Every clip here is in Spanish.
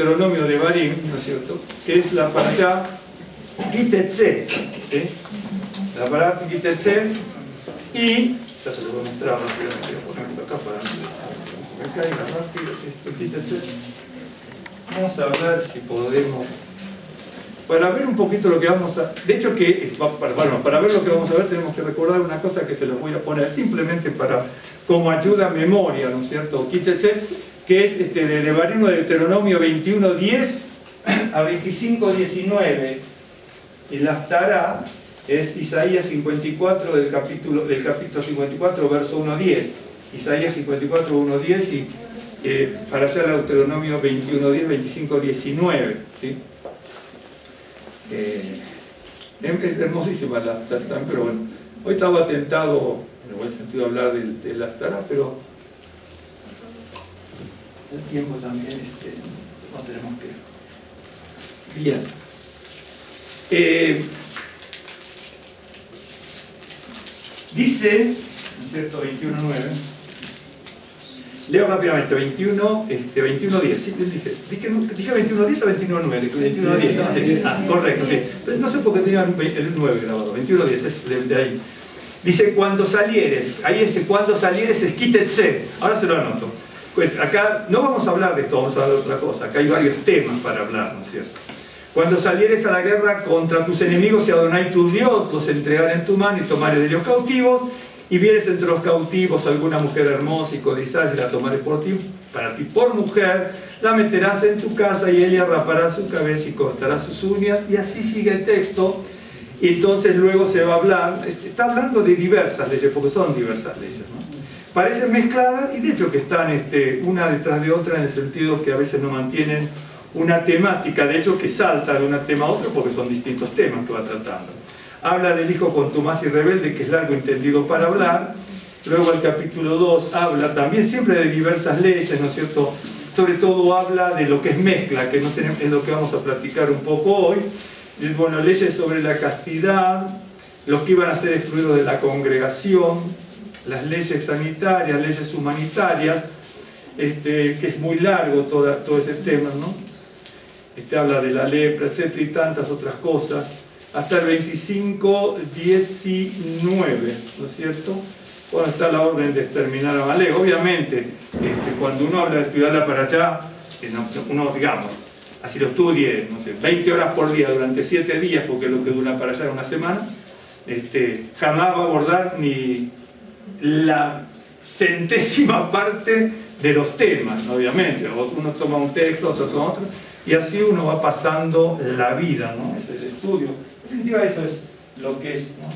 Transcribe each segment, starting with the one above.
Deuteronomio de Barim, ¿no es cierto?, que es la parashá Ki-Tetzé, ¿sí? La parashá Ki-Tetzé, y ya se lo voy a mostrar rápidamente, voy a ponerlo acá para que se me caiga rápido esto, Ki-Tetzé. Vamos a ver si podemos, para ver un poquito lo que vamos a... De hecho, para ver lo que vamos a ver tenemos que recordar una cosa que se los voy a poner simplemente como ayuda a memoria, ¿no es cierto? Ki-Tetzé, que es de Barim, de Deuteronomio 21:10 a 25:19. Y la Haftará es Isaías 54 del capítulo 54, verso 1:10. Isaías 54, 1:10 y para hacer el Deuteronomio 21:10, 25:19, ¿sí? Es hermosísima la Haftará también, pero bueno, hoy estaba tentado, en el buen sentido, hablar de la Haftará, pero el tiempo también no tenemos que... Bien. Dice, ¿no es cierto?, 21:9. Leo rápidamente, 21:10. ¿Sí? Dije 21:10 o 21:9. 21:10, ¿no? Sí. Correcto, sí. No sé por qué tenía el 9 grabado. 21:10, es de ahí. Dice, cuando salieres, ahí ese cuando salieres es Ki-Tetzé. Ahora se lo anoto. Pues acá no vamos a hablar de esto, vamos a hablar de otra cosa. Acá hay varios temas para hablar, ¿no es cierto? Cuando salieres a la guerra contra tus enemigos y Adonai tu Dios los entregará en tu mano y tomaré de ellos cautivos, y vieres entre los cautivos alguna mujer hermosa y codiciada y la tomaré para ti por mujer, la meterás en tu casa y ella rapará su cabeza y cortará sus uñas, y así sigue el texto. Y entonces luego se va a hablar, está hablando de diversas leyes, porque son diversas leyes, ¿no? Parecen mezcladas y de hecho que están una detrás de otra, en el sentido que a veces no mantienen una temática, de hecho que salta de un tema a otro porque son distintos temas que va tratando. Habla del hijo contumaz y rebelde, que es largo entendido para hablar. Luego el capítulo 2 habla también siempre de diversas leyes, ¿no es cierto? Sobre todo habla de lo que es mezcla, que no tenemos, es lo que vamos a platicar un poco hoy. Y, bueno, leyes sobre la castidad, los que iban a ser excluidos de la congregación, las leyes sanitarias, leyes humanitarias, que es muy largo todo ese tema, ¿no? Habla de la lepra, etcétera, y tantas otras cosas, hasta el 25:19, ¿no es cierto? Cuando está la orden de exterminar a Amalek. Obviamente, cuando uno habla de estudiarla para allá, uno, digamos, así lo estudie, no sé, 20 horas por día durante 7 días, porque es lo que dura para allá una semana, jamás va a abordar ni la centésima parte de los temas, obviamente. Uno toma un texto, otro toma otro, y así uno va pasando la vida, ¿no? Es el estudio. En definitiva, eso es lo que es, ¿no?,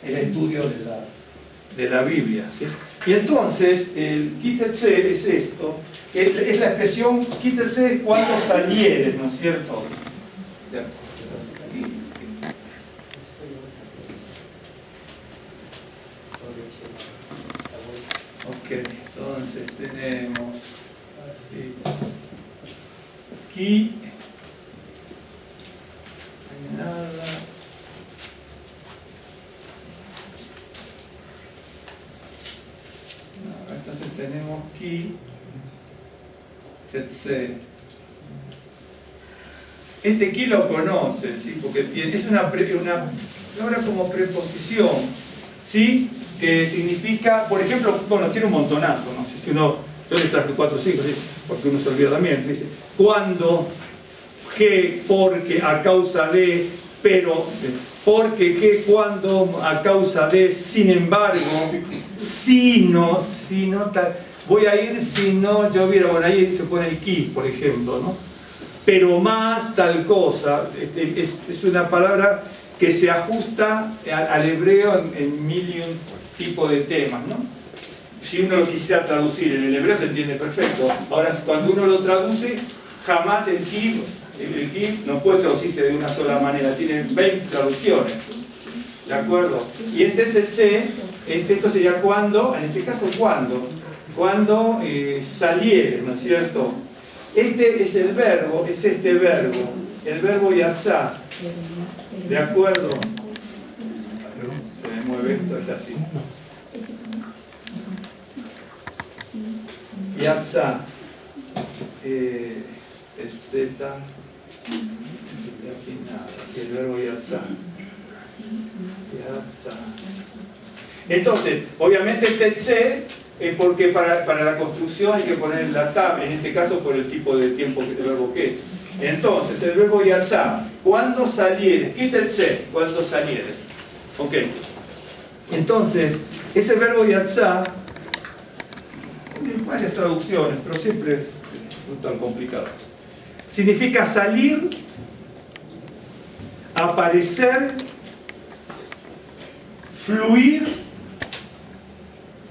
el estudio de la Biblia, ¿sí? Y entonces, el Ki-Tetzé es esto, es la expresión Ki-Tetzé es cuando salieres, ¿no es cierto? Ok, entonces tenemos así, aquí, nada. Entonces tenemos aquí Tetzé. Aquí lo conocen, ¿sí? Porque es una palabra como preposición, ¿sí? Que significa, por ejemplo, bueno, tiene un montonazo, ¿no? Si uno, yo les traje 4 o 5, ¿sí? Porque uno se olvida también, dice, cuando, que, porque, a causa de, pero, porque, que, cuando, a causa de, sin embargo, si no, tal, voy a ir si no lloviera. Bueno, ahí se pone el ki, por ejemplo, ¿no? Pero más tal cosa, es una palabra que se ajusta al hebreo en mil y un tipo de temas, ¿no? Si uno lo quisiera traducir en el hebreo se entiende perfecto. Ahora, cuando uno lo traduce, jamás el ki no puede traducirse de una sola manera, tiene 20 traducciones, ¿de acuerdo? Y Tetzé, esto sería cuando, en este caso cuando salieres, ¿no es cierto? Este es el verbo, es este verbo, el verbo yatzá, ¿de acuerdo? Se me mueve esto, es así. Yatzá. Z, y aquí nada, el verbo yatzá. Entonces, obviamente tetse es porque para la construcción hay que poner la tab, en este caso por el tipo de tiempo del verbo que es. Entonces, el verbo yatzá, cuando salieres, ¿qué tetse? Cuando salieres. Ok. Entonces, ese verbo yatzá, hay varias traducciones, pero siempre es no tan complicado. Significa salir, aparecer, fluir.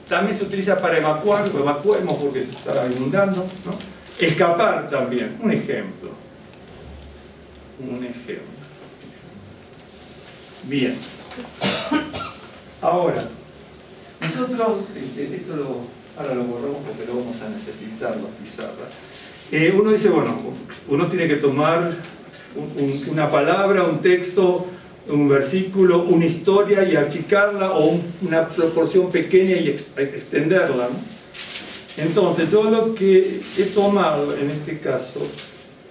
También se utiliza para evacuar, o evacuemos porque se está inundando, ¿no? Escapar también, un ejemplo. Un ejemplo. Bien. Ahora, nosotros, ahora lo borramos porque lo vamos a necesitar, la pizarra. Uno dice, bueno, uno tiene que tomar una palabra, un texto, un versículo, una historia y achicarla, o una proporción pequeña y extenderla, ¿no? Entonces, yo lo que he tomado en este caso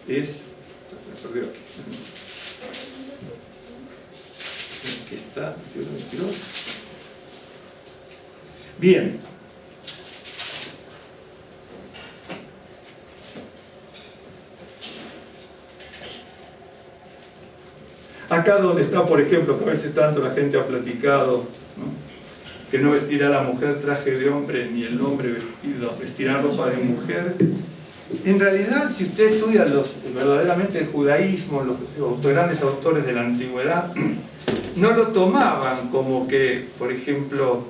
es... Se me perdió aquí. Aquí está, 22. Bien. Acá donde está, por ejemplo, que a veces tanto la gente ha platicado, ¿no? Que no vestirá la mujer traje de hombre, ni el hombre vestirá ropa de mujer. En realidad, si usted estudia verdaderamente el judaísmo, los grandes autores de la antigüedad, no lo tomaban como que, por ejemplo,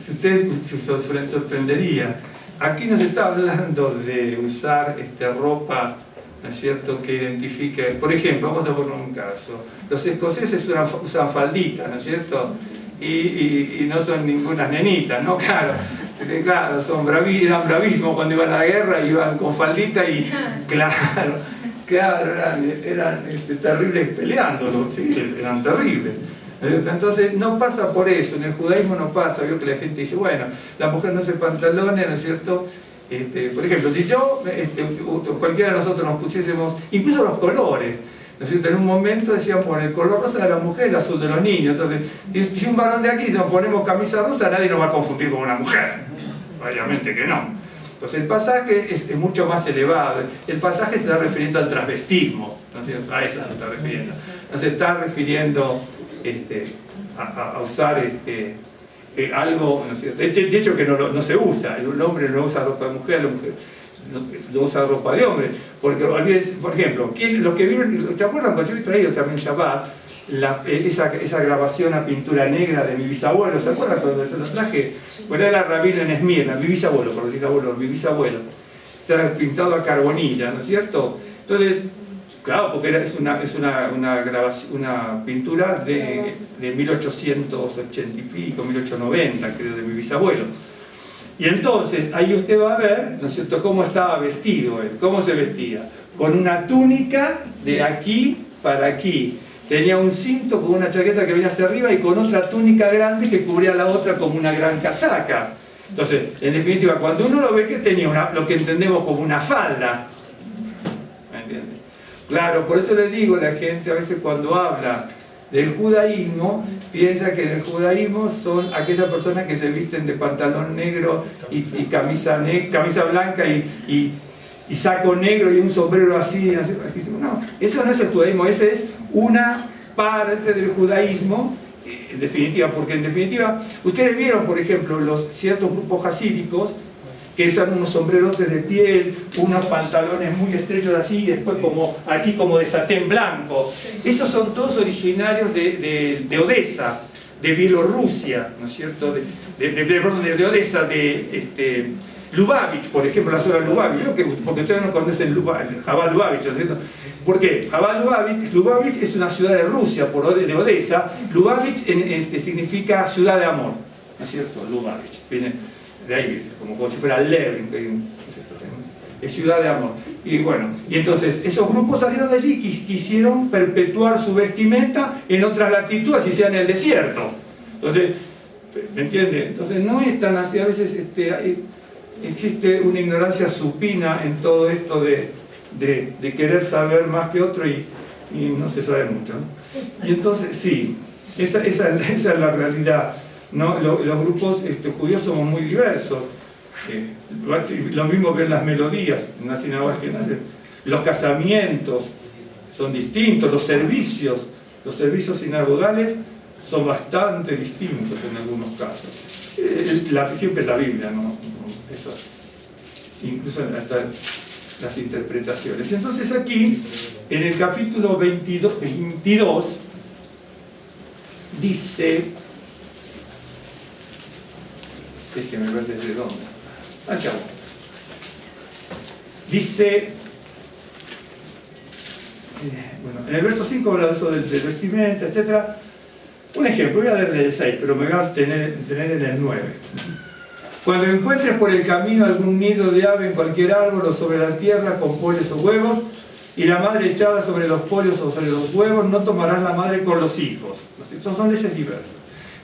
si usted se sorprendería, aquí no se está hablando de usar ropa, ¿no es cierto?, que identifique, por ejemplo, vamos a poner un caso, los escoceses usan falditas, ¿no es cierto?, y no son ninguna nenita, ¿no? Claro, eran bravísimos cuando iban a la guerra, iban con faldita y claro, eran terribles peleando, sí, eran terribles. Entonces no pasa por eso, en el judaísmo no pasa, veo que la gente dice, bueno, la mujer no hace pantalones, ¿no es cierto? Por ejemplo, si yo, cualquiera de nosotros nos pusiésemos, incluso los colores, ¿no es cierto? En un momento decían, bueno, el color rosa de la mujer, el azul de los niños. Entonces, si un varón de aquí nos ponemos camisa rosa, nadie nos va a confundir con una mujer. Obviamente que no. Entonces, el pasaje es mucho más elevado. El pasaje se está refiriendo al transvestismo, ¿no es cierto? A eso se está refiriendo. No se está refiriendo a usar algo, ¿no es cierto? De hecho, que no se usa. El hombre no usa ropa de mujer, la mujer no usa ropa de hombre, porque olvídense, por ejemplo, los que vieron, ¿te acuerdan cuando yo he traído también Shabbat esa grabación a pintura negra de mi bisabuelo? ¿Se acuerdan cuando se los traje? Bueno, era Rabino en Esmirna, mi bisabuelo, por decir abuelo, mi bisabuelo, está pintado a carbonilla, ¿no es cierto? Entonces, claro, porque es una pintura de 1880 y pico, 1890, creo, de mi bisabuelo. Y entonces, ahí usted va a ver, ¿no es cierto?, cómo estaba vestido él, cómo se vestía. Con una túnica de aquí para aquí. Tenía un cinto con una chaqueta que venía hacia arriba y con otra túnica grande que cubría la otra como una gran casaca. Entonces, en definitiva, cuando uno lo ve, que tenía lo que entendemos como una falda. ¿Me entiendes? Claro, por eso le digo, la gente a veces cuando habla del judaísmo, piensa que en el judaísmo son aquellas personas que se visten de pantalón negro y camisa blanca y saco negro y un sombrero así. No, eso no es el judaísmo, esa es una parte del judaísmo, en definitiva, porque en definitiva, ustedes vieron, por ejemplo, los ciertos grupos hasídicos que usan unos sombreros de piel, unos pantalones muy estrechos así, y después aquí como de satén blanco. Esos son todos originarios de Odessa, de Bielorrusia, ¿no es cierto? De Odessa, de Lubavitch, por ejemplo, la zona de Lubavitch, porque ustedes no conocen Jabal Lubavitch, ¿no es cierto? ¿Por qué? Jabal Lubavitch es una ciudad de Rusia, de Odessa. Lubavitch significa ciudad de amor, ¿no es cierto? Lubavitch, viene de ahí, como si fuera Lev, es ciudad de amor. Y bueno, y entonces esos grupos salieron de allí y quisieron perpetuar su vestimenta en otras latitudes, así sea en el desierto. Entonces, ¿me entiende? Entonces no es tan así, a veces existe una ignorancia supina en todo esto de de querer saber más que otro y no se sabe mucho, ¿no? Y entonces, sí, esa es la realidad, ¿no? Los grupos judíos somos muy diversos. Lo mismo ven las melodías en las sinagogas que nacen. Los casamientos son distintos, los servicios sinagogales son bastante distintos en algunos casos. Siempre la Biblia, ¿no? Eso, incluso hasta las interpretaciones. Entonces aquí, en el capítulo 22 dice, déjeme ver desde dónde. Acá. Dice, bueno, en el verso 5 habla eso del vestimenta, etc. Un ejemplo, voy a leer del 6, pero me voy a tener en el 9. Cuando encuentres por el camino algún nido de ave en cualquier árbol o sobre la tierra con pollos o huevos, y la madre echada sobre los pollos o sobre los huevos, no tomarás la madre con los hijos. Esas son leyes diversas.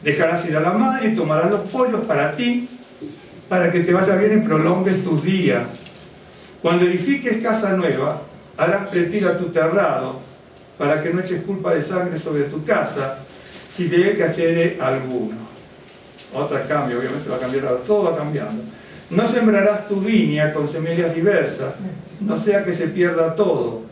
Dejarás ir a la madre y tomarás los pollos para ti, para que te vaya bien y prolongues tus días. Cuando edifiques casa nueva, harás pretil a tu terrado, para que no eches culpa de sangre sobre tu casa, si te ve que cayere alguno. Otra cambio, obviamente va a cambiar, todo va cambiando. No sembrarás tu viña con semillas diversas, no sea que se pierda todo,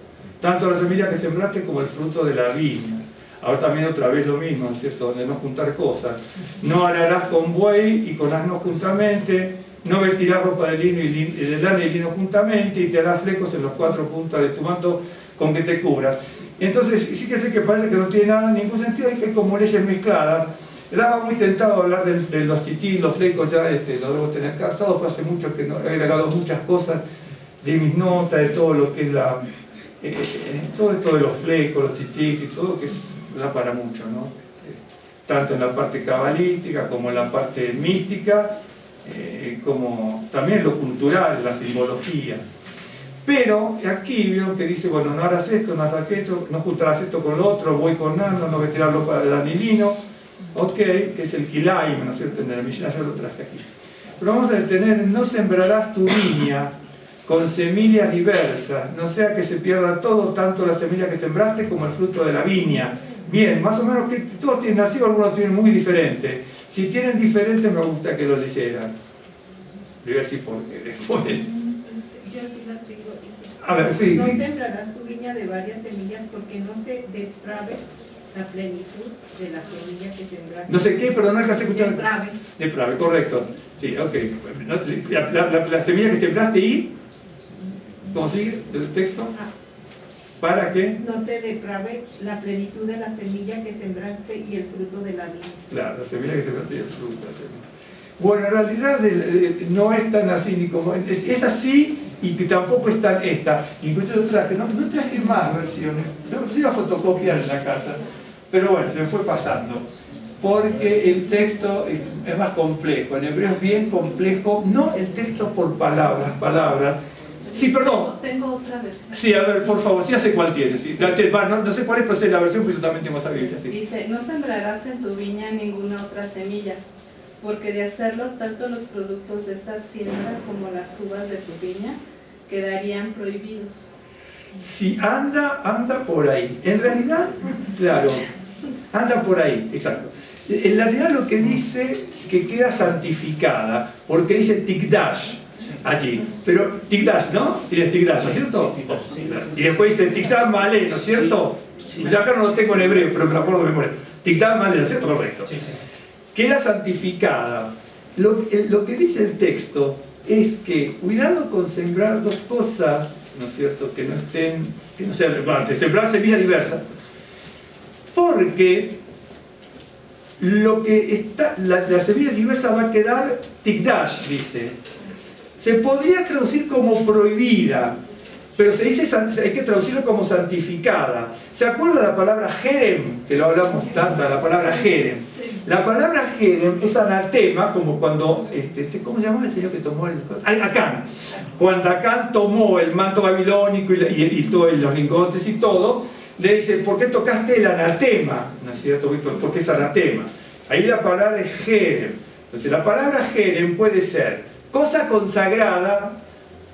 tanto la semilla que sembraste como el fruto de la viña. Ahora también otra vez lo mismo, ¿cierto? De no juntar cosas. No ararás con buey y con asno juntamente, no vestirás ropa de lana y lino juntamente, y te harás flecos en los 4 puntas de tu manto con que te cubras. Entonces, sí que sé que parece que no tiene nada, ningún sentido, hay que como leyes mezcladas. Estaba muy tentado a hablar de los titís, los flecos, ya lo debo tener calzado, pues hace mucho que no, he agregado muchas cosas de mis notas, de todo lo que es todo esto de los flecos, los titís y todo, que da para mucho, ¿no? Tanto en la parte cabalística como en la parte mística, como también lo cultural, la simbología. Pero aquí veo que dice, bueno, no harás esto, no harás aquello, no juntarás esto con lo otro, voy con asno, no vestirás ropa de danilino, ok, que es el kilaim, ¿no es cierto? En el Mishnah yo lo traje aquí. Pero vamos a detener, no sembrarás tu viña con semillas diversas, no sea que se pierda todo, tanto la semilla que sembraste como el fruto de la viña. Bien, más o menos que todos tienen así, algunos tienen muy diferente. Si tienen diferente, me gusta que lo leyeran. Le voy a decir por qué después. Yo sí la tengo. A ver, sí. No sembrarás tu viña de varias semillas porque no se deprave la plenitud de la semilla que sembraste. No sé qué, pero no alcancé a escuchar. Deprave. Deprave, correcto. Sí, ok. La semilla que sembraste y... ¿Cómo sigue el texto? ¿Para qué? No se deprave la plenitud de la semilla que sembraste y el fruto de la viña. Claro, la semilla que sembraste y el fruto de la semilla. Bueno, en realidad no es tan así ni como... Es así y que tampoco es tan esta. Incluso yo traje, no traje más versiones. Yo se iba a fotocopiar en la casa. Pero bueno, se me fue pasando. Porque el texto es más complejo. En hebreo es bien complejo. No el texto por palabras. Sí, perdón. Tengo otra versión. Sí, a ver, por favor, sí, ya sé cuál tiene. Sí. No sé cuál es, pero sé la versión, pues yo también tengo esa Biblia. Sí. Dice, no sembrarás en tu viña ninguna otra semilla, porque de hacerlo, tanto los productos de esta siembra como las uvas de tu viña quedarían prohibidos. Sí, anda por ahí. En realidad, claro, anda por ahí, exacto. En realidad lo que dice que queda santificada, porque dice tikdash allí, pero tikdash, ¿no? Tienes tikdash, ¿no es cierto? Y después dice tikdash malé, ¿no es cierto? Yo acá no lo tengo en hebreo, pero me lo acuerdo de memoria. Tikdash malé, ¿no es cierto? Correcto. Queda santificada. Lo que dice el texto es que cuidado con sembrar dos cosas, ¿no es cierto? Que no sean, bueno, sembrar semillas diversas, porque la semilla diversa va a quedar tikdash, dice. Se podría traducir como prohibida, pero se dice, hay que traducirlo como santificada. ¿Se acuerda la palabra jerem? Que lo hablamos tanto, la palabra jerem. La palabra jerem es anatema, como cuando, ¿cómo se llama el señor que tomó Acán. Cuando Acán tomó el manto babilónico y todos los lingotes y todo, le dice, ¿por qué tocaste el anatema? ¿No es cierto? Porque es anatema. Ahí la palabra es jerem. Entonces la palabra jerem puede ser cosa consagrada,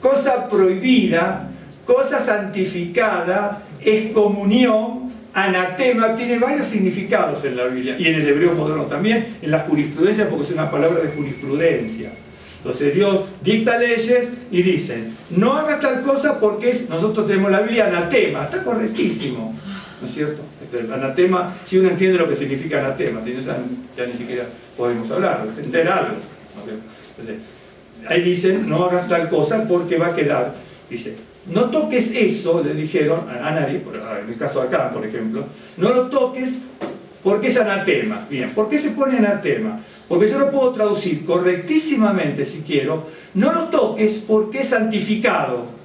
cosa prohibida, cosa santificada, excomunión, anatema, tiene varios significados en la Biblia y en el hebreo moderno también, en la jurisprudencia, porque es una palabra de jurisprudencia. Entonces Dios dicta leyes y dicen, no hagas tal cosa porque nosotros tenemos la Biblia anatema, está correctísimo, ¿no es cierto? Anatema, si uno entiende lo que significa anatema, si no ya ni siquiera podemos hablar, entender algo. Entonces, ahí dicen, no hagas tal cosa porque va a quedar, dice, no toques eso, le dijeron a nadie, en el caso de acá, por ejemplo, no lo toques porque es anatema. Bien, ¿por qué se pone anatema? Porque yo lo puedo traducir correctísimamente si quiero, no lo toques porque es santificado.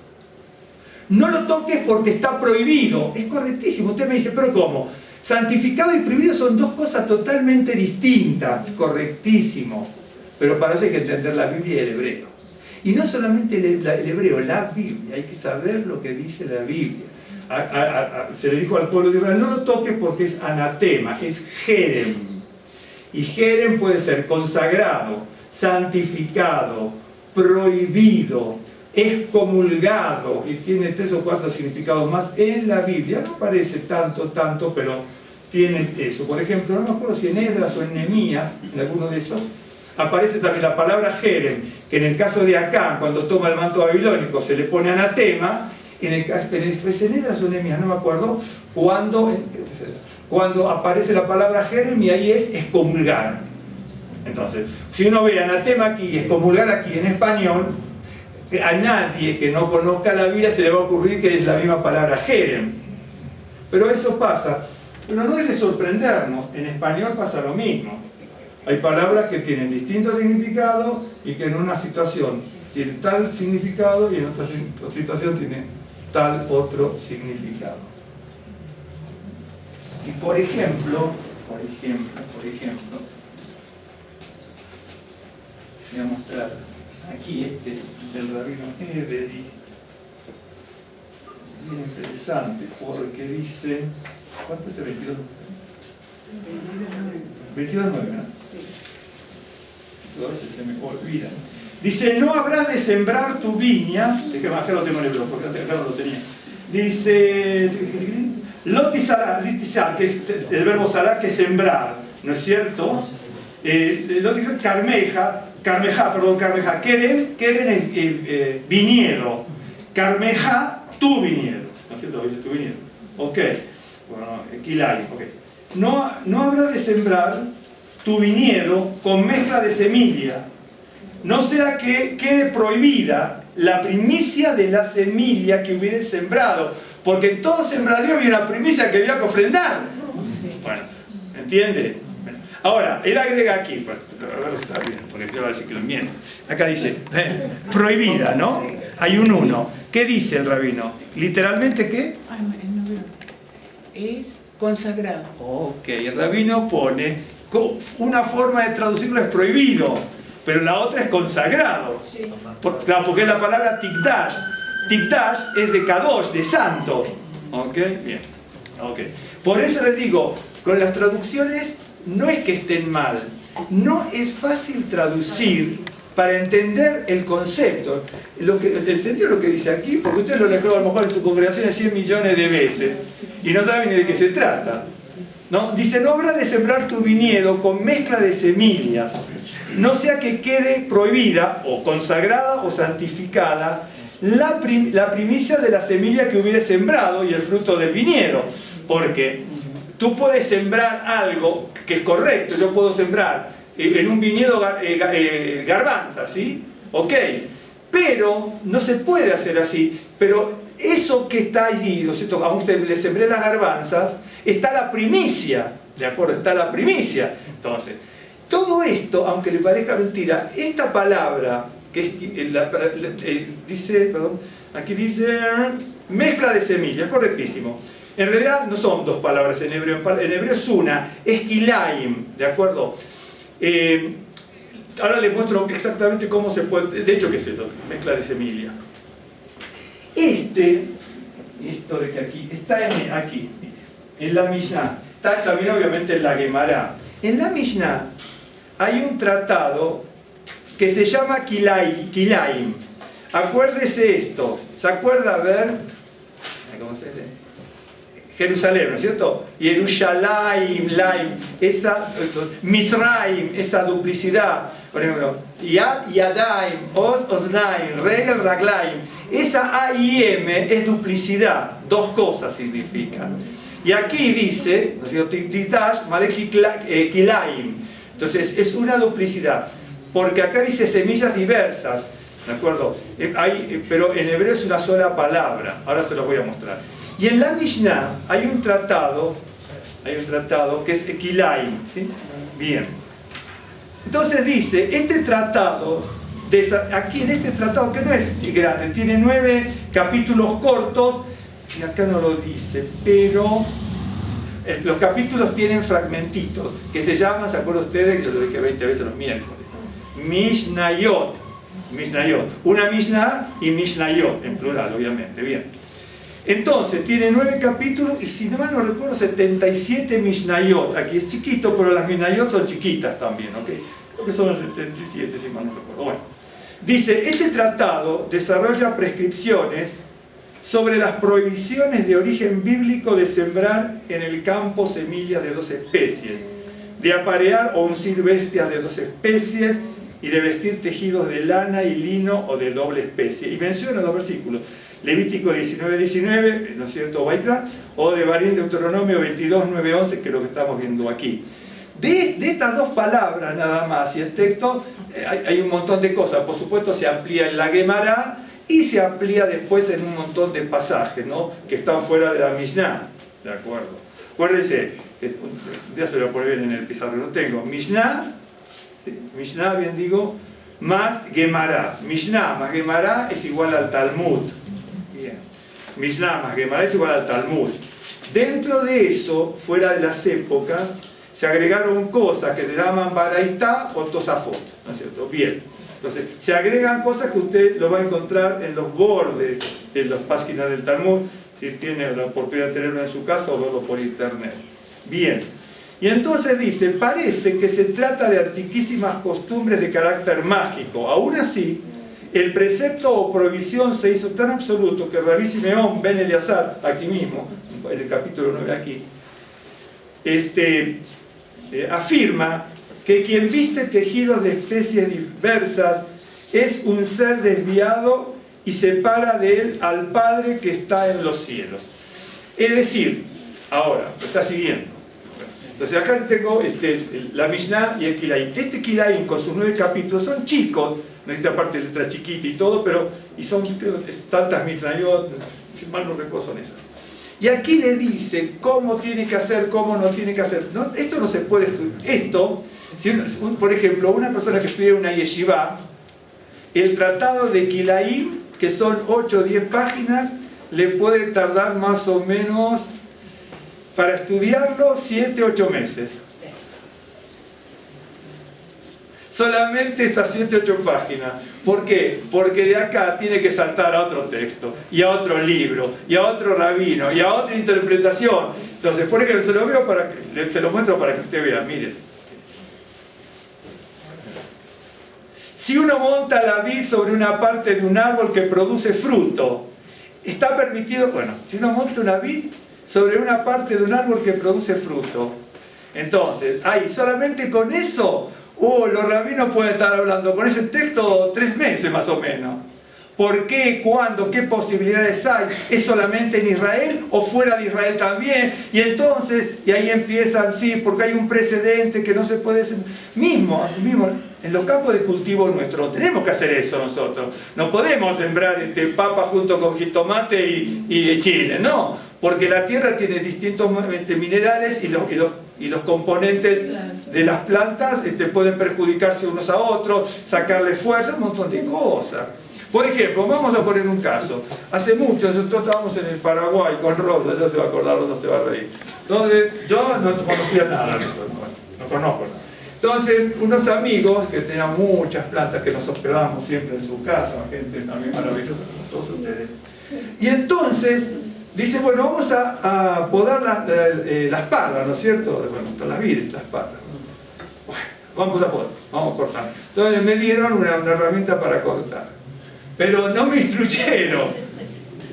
No lo toques porque está prohibido. Es correctísimo. Usted me dice, ¿pero cómo? Santificado y prohibido son dos cosas totalmente distintas. Correctísimo. Pero para eso hay que entender la Biblia y el hebreo. Y no solamente el hebreo, la Biblia. Hay que saber lo que dice la Biblia. Se le dijo al pueblo de Israel, no lo toques porque es anatema, es jerem. Y jerem puede ser consagrado, santificado, prohibido, excomulgado, y tiene 3 o 4 significados más en la Biblia. No parece tanto, pero tiene eso. Por ejemplo, no me acuerdo si en Esdras o en Nehemías, en alguno de esos, aparece también la palabra jerem, que en el caso de Acán, cuando toma el manto babilónico, se le pone anatema. En Esdras o en Nehemías, no me acuerdo, cuando aparece la palabra jerem, y ahí es excomulgar. Entonces, si uno ve anatema aquí y excomulgar aquí en español, a nadie que no conozca la Biblia se le va a ocurrir que es la misma palabra jerem. Pero eso pasa. Pero no es de sorprendernos, en español pasa lo mismo. Hay palabras que tienen distintos significados y que en una situación tienen tal significado y en otra situación tiene tal otro significado. Y por ejemplo, voy a mostrar aquí del rabino Ebedi, bien interesante, porque dice, ¿cuánto es el 22? 22.9, ¿no? Sí. A veces se me olvida. Dice, no habrás de sembrar tu viña, es que acá lo tengo en el blog, porque acá no lo tenía. Dice, lotizar, que es el verbo sará, que es sembrar, ¿no es cierto? Lotizar, carmeja, keren es viñedo, carmeja, tu viñedo, ¿no es cierto? Dice tu viñedo, ok, bueno, kilai, ok. No habrá de sembrar tu viñedo con mezcla de semilla, no sea que quede prohibida la primicia de la semilla que hubieras sembrado, porque en todo sembradío había una primicia que había que ofrendar. Bueno, ¿entiende? Bueno, ahora, él agrega aquí, a ver, está bien, porque te va a decir que lo miento. Acá dice, prohibida, ¿no? Hay un 1. ¿Qué dice el rabino? ¿Literalmente qué? Es consagrado. Ok, el rabino pone, una forma de traducirlo es prohibido, pero la otra es consagrado. Sí. Claro, porque es la palabra tikdash. Tikdash es de kadosh, de santo. ¿Ok? Bien. Okay. Por eso les digo, con las traducciones no es que estén mal. No es fácil traducir para entender el concepto. ¿Entendió lo que dice aquí? Porque usted lo leyó a lo mejor en su congregación 100 millones de veces y no saben ni de qué se trata. ¿No? Dice, no habrá de sembrar tu viñedo con mezcla de semillas, no sea que quede prohibida o consagrada o santificada la primicia de la semilla que hubieras sembrado y el fruto del viñedo. Porque tú puedes sembrar algo que es correcto, yo puedo sembrar en un viñedo garbanzas, ¿sí? Ok, pero no se puede hacer así. Pero eso que está allí, ¿no es cierto? A usted le sembré las garbanzas, está la primicia, ¿de acuerdo? Está la primicia. Entonces, todo esto, aunque le parezca mentira, esta palabra, que dice, perdón, aquí dice mezcla de semillas, correctísimo. En realidad no son dos palabras en hebreo es una, es kilaim, ¿de acuerdo? Ahora les muestro exactamente cómo se puede, de hecho, ¿qué es eso? Mezcla de semilla. Esto de que aquí, está aquí, en la Mishnah, está también obviamente en la Gemara. En la Mishnah hay un tratado que se llama Kilaim. Acuérdese esto. ¿Se acuerda? A ver, ¿cómo se dice? Jerusalén, ¿no es cierto? Yerushalayim, Laim, esa Mizraim, esa duplicidad. Por ejemplo, Yad, Yadaim, Oz, Oznaim, Regel, Raglaim. Esa A y M es duplicidad. Dos cosas significa. Y aquí dice, ¿no es cierto? Titash, Malek, Kilaim. Entonces es una duplicidad. Porque acá dice semillas diversas. ¿De acuerdo? Pero en hebreo es una sola palabra. Ahora se los voy a mostrar. Y en la Mishnah hay un tratado que es Kilaim, ¿sí? Bien. Entonces dice, este tratado, aquí en este tratado, que no es grande, tiene 9 capítulos cortos, y acá no lo dice, pero los capítulos tienen fragmentitos, que se llaman, ¿se acuerdan ustedes? Yo lo dije 20 veces los miércoles. Mishnayot. Una Mishnah y Mishnayot, en plural, obviamente. Bien. Entonces, tiene 9 capítulos y, si no mal no recuerdo, 77 Mishnayot. Aquí es chiquito, pero las Mishnayot son chiquitas también, ¿ok? Creo que son los 77, si mal no recuerdo. Bueno, dice, este tratado desarrolla prescripciones sobre las prohibiciones de origen bíblico de sembrar en el campo semillas de 2 especies, de aparear o uncir bestias de 2 especies y de vestir tejidos de lana y lino o de doble especie. Y menciona los versículos. Levítico 19:19, ¿no es cierto? Baikra, o de Barín, Deuteronomio 22:9-11, que es lo que estamos viendo aquí. De estas 2 palabras nada más, y el texto, hay un montón de cosas. Por supuesto se amplía en la Gemara y se amplía después en un montón de pasajes, ¿no? Que están fuera de la Mishnah. ¿De acuerdo? Acuérdense, ya se lo voy a poner bien en el pizarro, lo tengo. Mishnah, ¿sí? Mishnah, bien digo, más Gemara. Mishnah más Gemara es igual al Talmud. Mishnah más Gemara es igual al Talmud. Dentro de eso, fuera de las épocas, se agregaron cosas que se llaman Baraitá o Tosafot, ¿no es cierto? Bien. Entonces, se agregan cosas que usted lo va a encontrar en los bordes de las páginas del Talmud, si tiene la oportunidad de tenerlo en su casa o verlo por internet. Bien. Y entonces dice, parece que se trata de antiquísimas costumbres de carácter mágico. Aún así, el precepto o prohibición se hizo tan absoluto que Rabí Simeón ben Eleazar, aquí mismo, en el capítulo 9 aquí, afirma que quien viste tejidos de especies diversas es un ser desviado y separa de él al Padre que está en los cielos. Es decir, ahora, lo está siguiendo. Entonces acá tengo la Mishnah y el Kilaim. Este Kilaim con sus 9 capítulos son chicos, necesita aparte de letra chiquita y todo, pero son tantas Mishnayot, si mal no recuerdo son esas. Y aquí le dice cómo tiene que hacer, cómo no tiene que hacer. No, esto no se puede estudiar. Esto, por ejemplo, una persona que estudia una yeshiva, el tratado de Kilaim, que son 8 o 10 páginas, le puede tardar más o menos, para estudiarlo, 7 o 8 meses. Solamente estas 7 o 8 páginas. ¿Por qué? Porque de acá tiene que saltar a otro texto, y a otro libro, y a otro rabino, y a otra interpretación. Entonces, por ejemplo, se lo muestro para que usted vea, miren. Si uno monta la vid sobre una parte de un árbol que produce fruto, está permitido, bueno, si uno monta una vid sobre una parte de un árbol que produce fruto, entonces, ahí, solamente con eso, los rabinos pueden estar hablando con ese texto 3 meses más o menos. ¿Por qué? ¿Cuándo? ¿Qué posibilidades hay? ¿Es solamente en Israel o fuera de Israel también? Y entonces, y ahí empiezan, sí, porque hay un precedente que no se puede hacer. Mismo en los campos de cultivo nuestros, tenemos que hacer eso nosotros. No podemos sembrar papa junto con jitomate y chile, no. Porque la tierra tiene distintos minerales y los componentes de las plantas pueden perjudicarse unos a otros, sacarle fuerza, un montón de cosas. Por ejemplo, vamos a poner un caso. Hace mucho, nosotros estábamos en el Paraguay con Rosa, ya se va a acordar, Rosa se va a reír. Entonces, yo no conocía nada de esto, no conozco nada. Entonces, unos amigos que tenían muchas plantas que nos hospedábamos siempre en su casa, gente también maravillosa como todos ustedes. Y entonces, dice, bueno, vamos a podar las parras, ¿no es cierto? Bueno, las vides, las parras. Bueno, vamos a podar, vamos a cortar. Entonces me dieron una herramienta para cortar. pero no me instruyeron.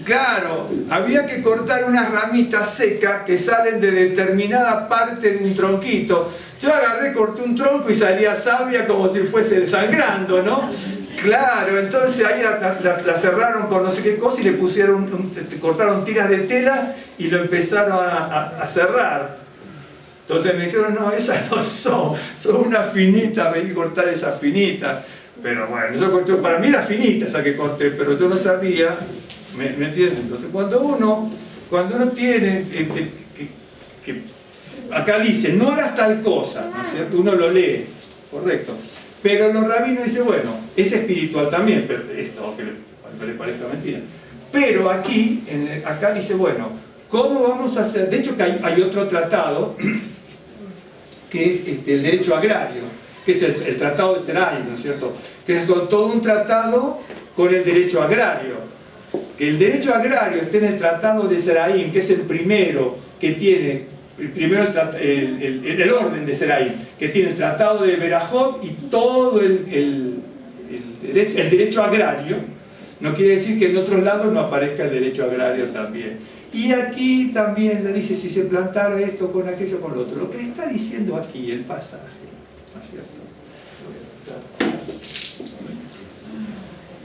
Claro, había que cortar unas ramitas secas que salen de determinada parte de un tronquito. Yo agarré, corté un tronco y salía savia como si fuese sangrando, ¿no? Claro, entonces ahí la cerraron con no sé qué cosa y le pusieron, cortaron tiras de tela y lo empezaron a cerrar. Entonces me dijeron, no, esas no son una finita, hay que cortar esa finita. Pero bueno, yo para mí era finita esa que corté, pero yo no sabía, ¿me entienden? Entonces cuando uno tiene, acá dice, no harás tal cosa, ¿no es cierto? Uno lo lee, correcto. Pero los rabinos dicen, bueno, es espiritual también, pero esto, que le parezca mentira. Pero aquí, acá dice, bueno, ¿cómo vamos a hacer? De hecho, que hay otro tratado, que es el derecho agrario, que es el tratado de Seraim, ¿no es cierto? Que es todo un tratado con el derecho agrario. Que el derecho agrario esté en el tratado de Seraim, que es el primero que tiene... Primero el orden de Seraim, que tiene el tratado de Berajot y todo el derecho agrario. No quiere decir que en otros lados no aparezca el derecho agrario también. Y aquí también le dice si se plantara esto con aquello con lo otro. Lo que le está diciendo aquí el pasaje, ¿no es cierto?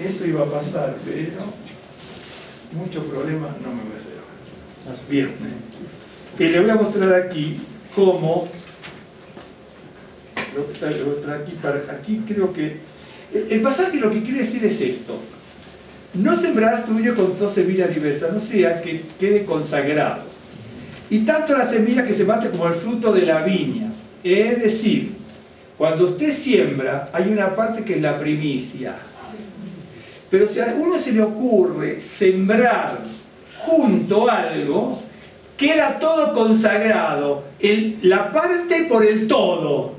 Eso iba a pasar, pero muchos problemas no me voy a hacer. Bien. Y le voy a mostrar aquí cómo, aquí creo que, el pasaje lo que quiere decir es esto: no sembrarás tu viña con 2 semillas diversas, no sea que quede consagrado, y tanto la semilla que se mate como el fruto de la viña. Es decir, cuando usted siembra, hay una parte que es la primicia, pero si a uno se le ocurre sembrar junto algo, queda todo consagrado, la parte por el todo.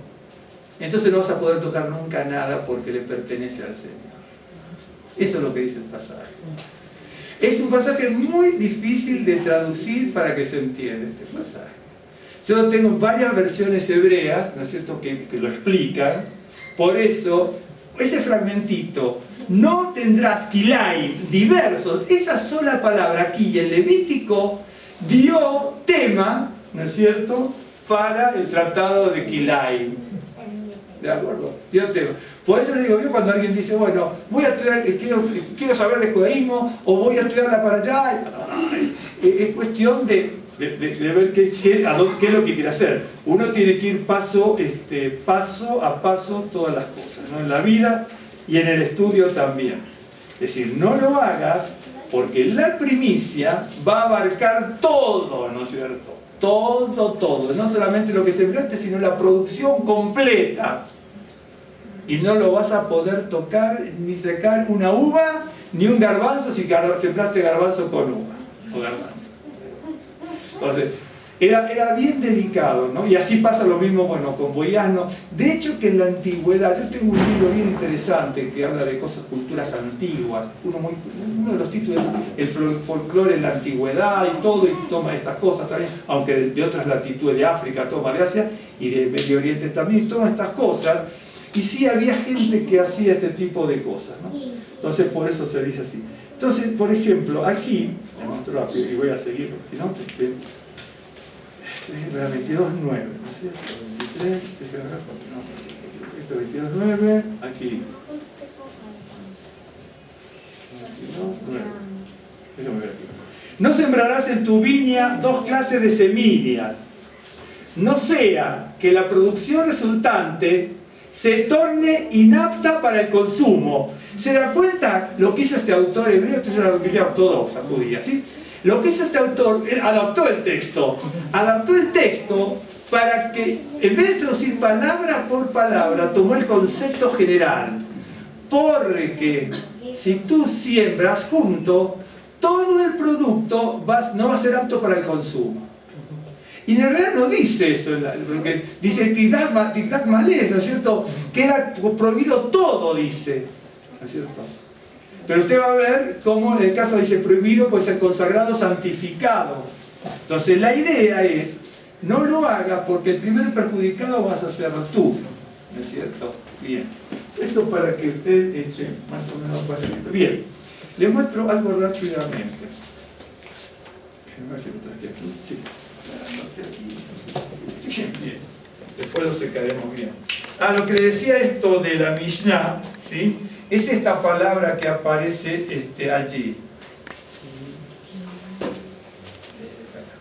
Entonces no vas a poder tocar nunca nada porque le pertenece al Señor. Eso es lo que dice el pasaje. Es un pasaje muy difícil de traducir para que se entienda este pasaje. Yo tengo varias versiones hebreas, ¿no es cierto?, que lo explican. Por eso, ese fragmentito, no tendrás kilaim diversos, esa sola palabra aquí en Levítico dio tema, ¿no es cierto?, para el tratado de Kilaim. ¿De acuerdo? Dio tema. Por eso le digo yo, cuando alguien dice, bueno, voy a estudiar, quiero saber de judaísmo, o voy a estudiarla para allá, es cuestión de ver qué es lo que quiere hacer. Uno tiene que ir paso a paso todas las cosas, ¿no? En la vida y en el estudio también. Es decir, no lo hagas porque la primicia va a abarcar todo, ¿no es cierto? Todo. No solamente lo que sembraste, sino la producción completa. Y no lo vas a poder tocar ni secar una uva, ni un garbanzo si sembraste garbanzo con uva o garbanzo. Entonces, era bien delicado, ¿no? Y así pasa lo mismo, bueno, con Boiano. De hecho, que en la antigüedad, yo tengo un libro bien interesante que habla de cosas, culturas antiguas. Uno de los títulos es el folclore en la antigüedad y todo, y toma estas cosas también, aunque de otras latitudes de África toma, de Asia y de Medio Oriente también, toma estas cosas. Y sí había gente que hacía este tipo de cosas, ¿no? Entonces, por eso se dice así. Entonces, por ejemplo, aquí, y voy a seguir, porque si no, la 22.9, ¿no es cierto? 23, esto 22.9, aquí. 22.9. No sembrarás en tu viña 2 clases de semillas, no sea que la producción resultante se torne inapta para el consumo. ¿Se da cuenta lo que hizo este autor hebreo? Esto es una Biblia ortodoxa judía, ¿sí? Lo que hizo este autor, adaptó el texto para que, en vez de traducir palabra por palabra, tomó el concepto general. Porque si tú siembras junto, todo el producto no va a ser apto para el consumo. Y en realidad no dice eso, porque dice Tigdat Malés, ¿no es cierto? Queda prohibido todo, dice, ¿no es cierto? Pero usted va a ver cómo en el caso dice prohibido, puede ser consagrado, santificado. Entonces la idea es, no lo haga porque el primer perjudicado vas a ser tú, ¿no es cierto? Bien. Esto para que usted más o menos pase bien. Bien, le muestro algo rápidamente. A ver si lo traje aquí. Sí, aquí. Bien, después lo secaremos bien. Lo que le decía esto de la Mishnah, ¿sí? Es esta palabra que aparece allí.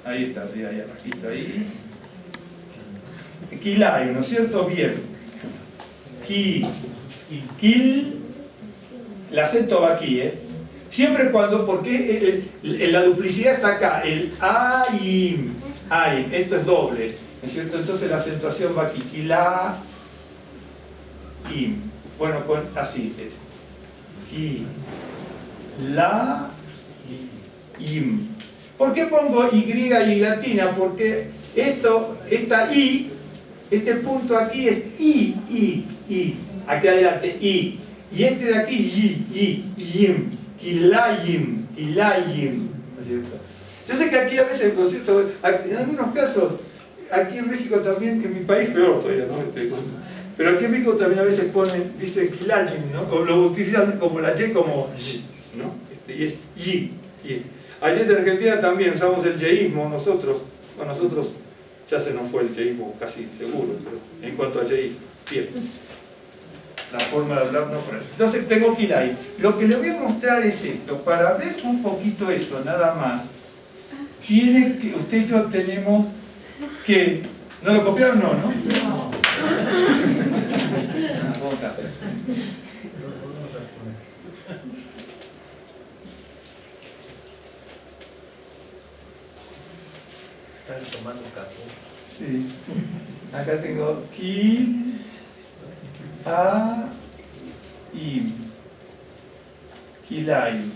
Ahí está, ahí abajito, ahí. Kilay, ¿no es cierto? Bien. Kil, el acento va aquí, Siempre cuando, porque la duplicidad está acá, el aim, esto es doble, ¿no es cierto? Entonces la acentuación va aquí, Kilaim. Bueno, así es. Kilaim. ¿Por qué pongo Y y latina? Porque esta I, este punto aquí es I. Aquí adelante, I. Y este de aquí, Yim. Kilayim. ¿No es cierto? Yo sé que aquí a veces, ¿no es cierto? En algunos casos, aquí en México también, en mi país peor todavía, ¿no? Pero aquí en México también a veces dicen Kilayim, ¿no? O lo utilizan como la Y como Y, ¿no? Y es Y. Ayer en Argentina también usamos el yeísmo nosotros. Bueno, nosotros ya se nos fue el yeísmo casi seguro, pero en cuanto a yeísmo. Bien. La forma de hablar no por ahí. Entonces tengo que ir ahí. Lo que le voy a mostrar es esto. Para ver un poquito eso, nada más. Usted y yo tenemos que... ¿No lo copiaron? No, ¿no? No. Están tomando café. Sí. Acá tengo Ki, A, Im. Kilaim.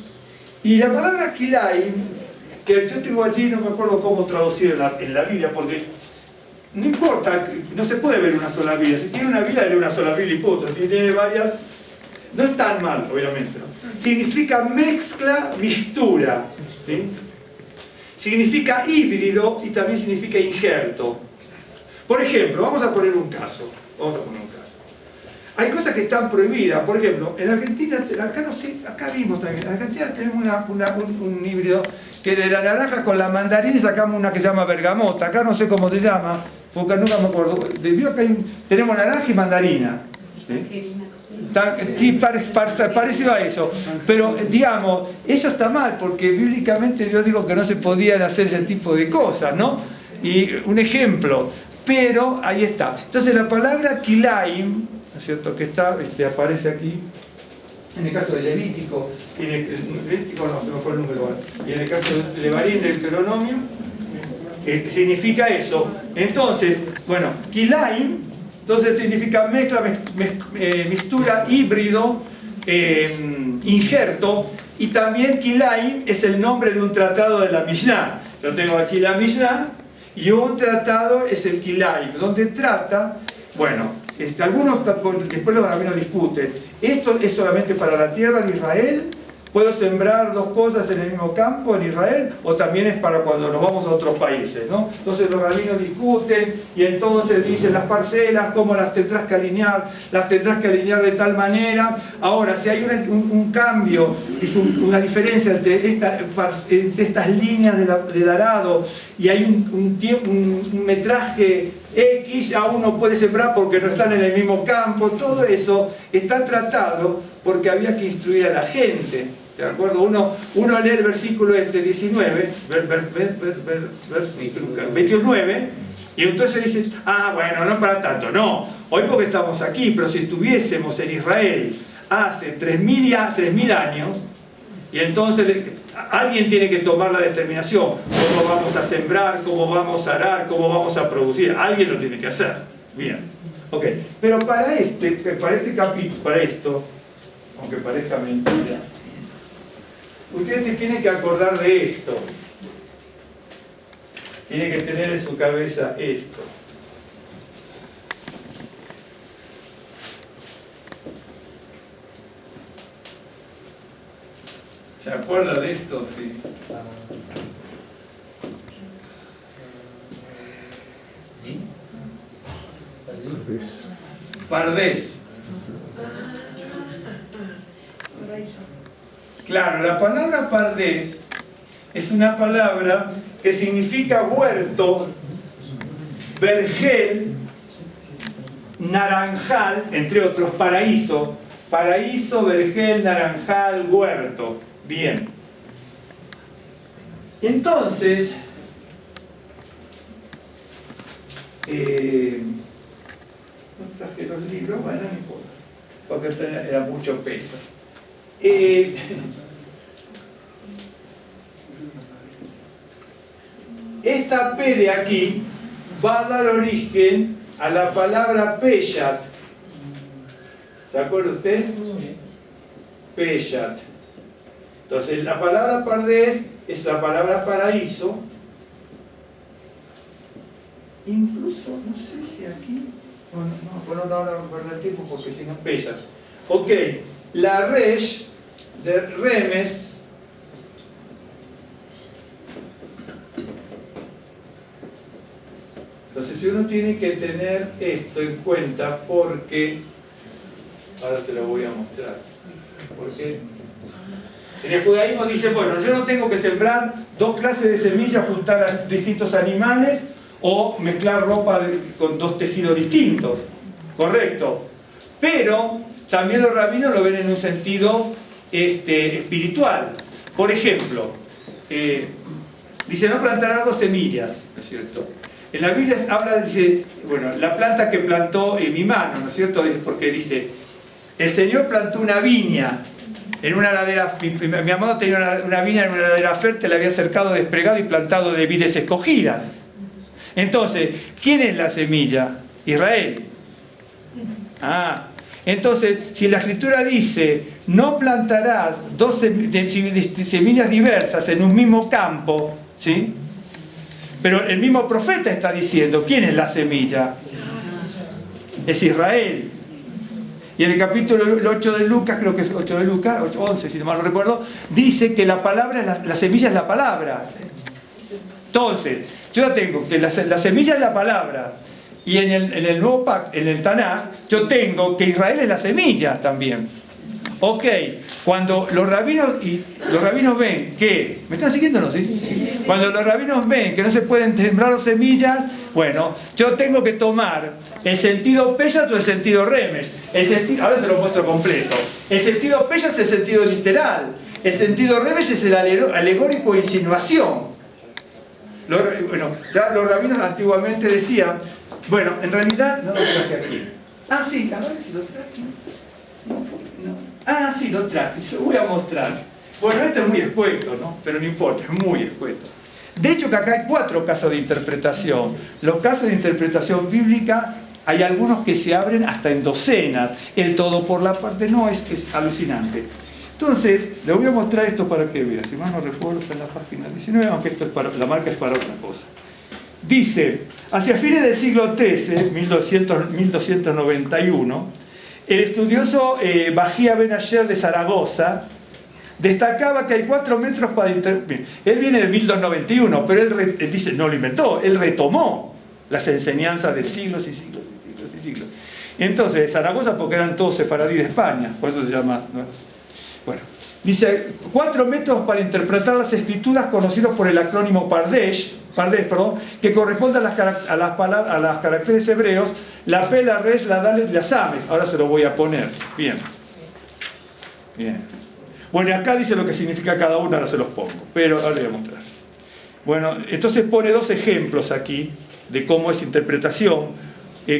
Y la palabra Kilaim, que yo tengo allí, no me acuerdo cómo traducir en la Biblia, porque no importa, no se puede ver una sola Biblia. Si tiene una Biblia, lee una sola Biblia y punto. Si tiene varias, no es tan mal, obviamente, ¿no? Significa mezcla, mistura, ¿sí? Significa híbrido y también significa injerto. Por ejemplo, vamos a poner un caso. Hay cosas que están prohibidas. Por ejemplo, en Argentina, acá no sé, acá vimos también, en Argentina tenemos un híbrido que de la naranja con la mandarina sacamos una que se llama bergamota. Acá no sé cómo se llama, porque nunca me acuerdo. Vio que tenemos naranja y mandarina. ¿Sí? Sí, parecido a eso, pero digamos, eso está mal porque bíblicamente Dios dijo que no se podían hacer ese tipo de cosas, ¿no? Y un ejemplo, pero ahí está. Entonces la palabra Kilaim, ¿no es cierto? Que aparece aquí, en el caso de Levítico, Levítico no, se me fue el número, y en el caso de Levarín, de Deuteronomio, significa eso. Entonces, bueno, Kilaim, entonces significa mezcla, mistura, híbrido, injerto, y también Kilaim es el nombre de un tratado de la Mishnah. Yo tengo aquí la Mishnah, y un tratado es el Kilaim, donde trata, bueno, algunos después los rabinos discuten, esto es solamente para la tierra de Israel, puedo sembrar dos cosas en el mismo campo en Israel, o también es para cuando nos vamos a otros países, ¿no? Entonces los rabinos discuten y entonces dicen las parcelas, ¿cómo las tendrás que alinear? Las tendrás que alinear de tal manera. Ahora, si hay un cambio, es una diferencia entre estas líneas del arado y hay un metraje X, ya uno puede sembrar porque no están en el mismo campo. Todo eso está tratado porque había que instruir a la gente. ¿De acuerdo? Uno lee el versículo 19, 29, y entonces dice, bueno, no es para tanto. No, hoy porque estamos aquí, pero si estuviésemos en Israel hace 3.000 años, y entonces alguien tiene que tomar la determinación, cómo vamos a sembrar, cómo vamos a arar, cómo vamos a producir, alguien lo tiene que hacer. Bien, ok, pero para este capítulo, para esto, aunque parezca mentira, usted se tiene que acordar de esto. Tiene que tener en su cabeza esto. ¿Se acuerda de esto? Sí. Fardés. Claro, la palabra pardés es una palabra que significa huerto, vergel, naranjal, entre otros, paraíso. Paraíso, vergel, naranjal, huerto. Bien. Entonces, no traje los libros, bueno, no importa, porque era mucho peso. Esta P de aquí va a dar origen a la palabra Peshat. ¿Se acuerda usted? Peshat. Entonces, la palabra pardés es la palabra paraíso. Incluso, no sé si aquí... Bueno, no perder el tiempo porque si no, Peshat. Ok, la resh de remes entonces uno tiene que tener esto en cuenta porque ahora te lo voy a mostrar porque en el judaísmo dice, bueno, yo no tengo que sembrar dos clases de semillas, juntar a distintos animales o mezclar ropa con dos tejidos distintos, correcto, pero también los rabinos lo ven en un sentido espiritual. Por ejemplo, dice, no plantarás dos semillas, ¿no es cierto? En la Biblia habla, dice, bueno, la planta que plantó mi mano, ¿no es cierto? Dice, porque dice, el Señor plantó una viña en una ladera, mi amado tenía una viña en una ladera fértil, la había cercado, desplegado y plantado de vides escogidas. Entonces, ¿quién es la semilla? Israel. Entonces, si la Escritura dice, no plantarás dos semillas diversas en un mismo campo, ¿sí? Pero el mismo profeta está diciendo, ¿quién es la semilla? Es Israel. Y en el capítulo 8 de Lucas, creo que es 8 de Lucas, 11 si no mal no recuerdo, dice que la palabra, la semilla es la palabra. Entonces, yo ya tengo que la semilla es la palabra. Y en el nuevo pacto, en el Tanaj, yo tengo que Israel es la semilla también. Ok, cuando los rabinos ven que... ¿Me están siguiendo o no? ¿Sí? Cuando los rabinos ven que no se pueden sembrar semillas, bueno, yo tengo que tomar el sentido Peshat o el sentido Remes. Ahora se lo muestro completo. El sentido Peshat es el sentido literal. El sentido Remes es el alegórico de insinuación. Bueno, ya los rabinos antiguamente decían, bueno, en realidad no lo traje aquí. Sí, a ver si lo traje. Sí, lo traje, se lo voy a mostrar. Bueno, esto es muy escueto, ¿no? Pero no importa, es muy escueto. De hecho, que acá hay 4 casos de interpretación. Los casos de interpretación bíblica, hay algunos que se abren hasta en docenas. El todo por la parte no es alucinante. Entonces, le voy a mostrar esto para que vea. Si mal no recuerdo, está en la página 19, aunque esto es la marca es para otra cosa. Dice, hacia fines del siglo XIII, 1291, el estudioso Bajía Ben Asher de Zaragoza destacaba que hay 4 metros para interpretar. Él viene de 1291, pero él dice, no lo inventó, él retomó las enseñanzas de siglos y siglos y siglos y siglos. Entonces, de Zaragoza, porque eran todos sefaradí de España, por eso se llama... Bueno, dice 4 métodos para interpretar las escrituras conocidos por el acrónimo Pardés, que corresponde a las caracteres hebreos, la P, la Resh, la Dalet, la Samet. Ahora se lo voy a poner. Bien. Bueno, y acá dice lo que significa cada uno, ahora se los pongo, pero ahora les voy a mostrar. Bueno, entonces pone 2 ejemplos aquí de cómo es interpretación.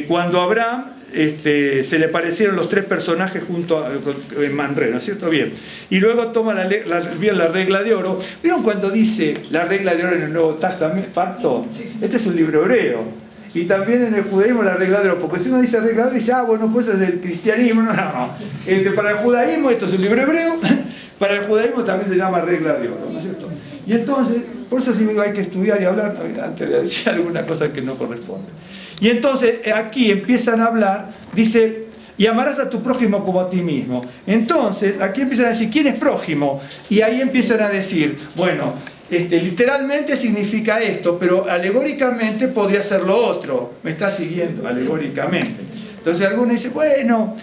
Cuando Abraham se le parecieron los 3 personajes junto en Manré, ¿no es cierto? Bien. Y luego toma la regla de oro. ¿Vieron cuando dice la regla de oro en el Nuevo Pacto? Este es un libro hebreo. Y también en el judaísmo la regla de oro. Porque si uno dice regla de oro, dice, bueno, pues es del cristianismo. No. Para el judaísmo esto es un libro hebreo. Para el judaísmo también se llama regla de oro, ¿no es cierto? Y entonces, por eso sí digo, hay que estudiar y hablar antes de decir alguna cosa que no corresponde. Y entonces aquí empiezan a hablar, dice, y amarás a tu prójimo como a ti mismo. Entonces, aquí empiezan a decir, ¿quién es prójimo? Y ahí empiezan a decir, bueno, literalmente significa esto, pero alegóricamente podría ser lo otro. ¿Me está siguiendo? Alegóricamente. Entonces algunos dicen, bueno,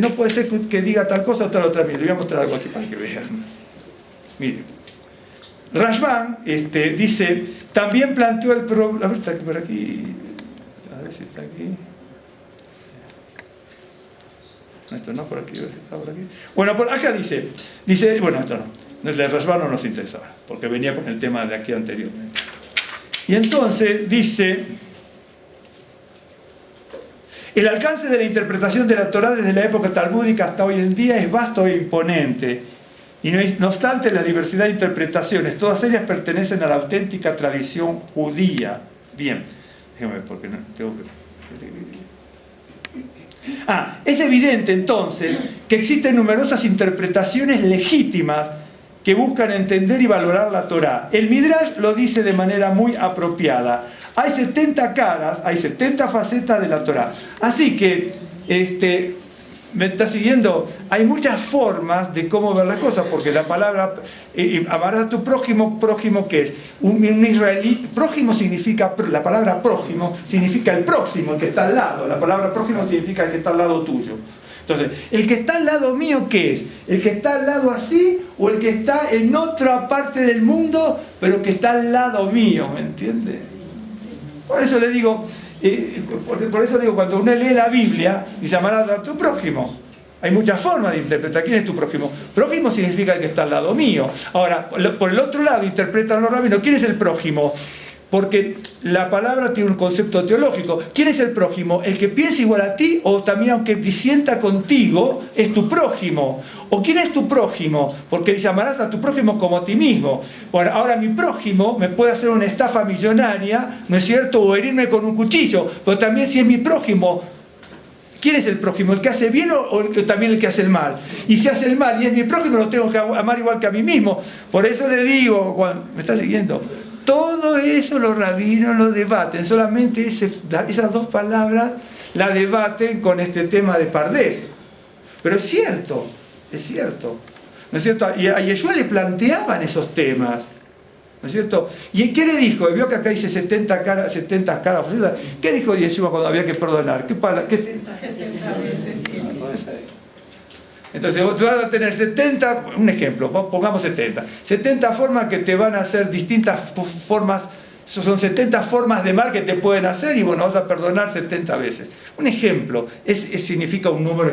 no puede ser que diga tal cosa o tal otra. Mire, le voy a mostrar algo aquí para que vean. Mire, Rashbam dice, también planteó el problema. A ver, está aquí por aquí. A ver si está aquí. Esto no, por aquí, está por aquí. Bueno, por acá dice, bueno, esto no. El de Rashbam no nos interesaba, porque venía con el tema de aquí anteriormente. Y entonces dice, el alcance de la interpretación de la Torá desde la época talmúdica hasta hoy en día es vasto e imponente. Y no obstante la diversidad de interpretaciones, todas ellas pertenecen a la auténtica tradición judía. Bien, déjame porque no tengo que... es evidente entonces que existen numerosas interpretaciones legítimas que buscan entender y valorar la Torá. El Midrash lo dice de manera muy apropiada. Hay 70 caras, hay 70 facetas de la Torá. Así que, ¿me está siguiendo? Hay muchas formas de cómo ver las cosas, porque la palabra, amarás a tu prójimo, ¿prójimo qué es? Un israelí, prójimo significa, la palabra prójimo significa el próximo, el que está al lado. La palabra prójimo significa el que está al lado tuyo. Entonces, ¿el que está al lado mío qué es? ¿El que está al lado así o el que está en otra parte del mundo, pero que está al lado mío? ¿Me entiendes? Por eso le digo, por eso digo, cuando uno lee la Biblia, dice, amarás a tu prójimo. Hay muchas formas de interpretar. ¿Quién es tu prójimo? Prójimo significa el que está al lado mío. Ahora, por el otro lado, interpretan los rabinos. ¿Quién es el prójimo? Porque la palabra tiene un concepto teológico. ¿Quién es el prójimo? El que piensa igual a ti, o también aunque disienta contigo, es tu prójimo. ¿O quién es tu prójimo? Porque dice, amarás a tu prójimo como a ti mismo. Bueno, ahora mi prójimo me puede hacer una estafa millonaria, ¿no es cierto? O herirme con un cuchillo. Pero también si es mi prójimo, ¿quién es el prójimo? ¿El que hace bien o también el que hace el mal? Y si hace el mal y es mi prójimo, lo tengo que amar igual que a mí mismo. Por eso le digo, ¿me está siguiendo? Todo eso los rabinos lo debaten, solamente esas dos palabras la debaten con este tema de Pardés. Pero es cierto, ¿no es cierto? Y a Yeshua le planteaban esos temas, ¿no es cierto? ¿Y qué le dijo? Vio que acá dice 70 caras. ¿Qué dijo Yeshua cuando había que perdonar? Entonces tú vas a tener 70, un ejemplo, pongamos 70 formas que te van a hacer distintas formas, son 70 formas de mal que te pueden hacer y bueno, vas a perdonar 70 veces. Un ejemplo, significa un número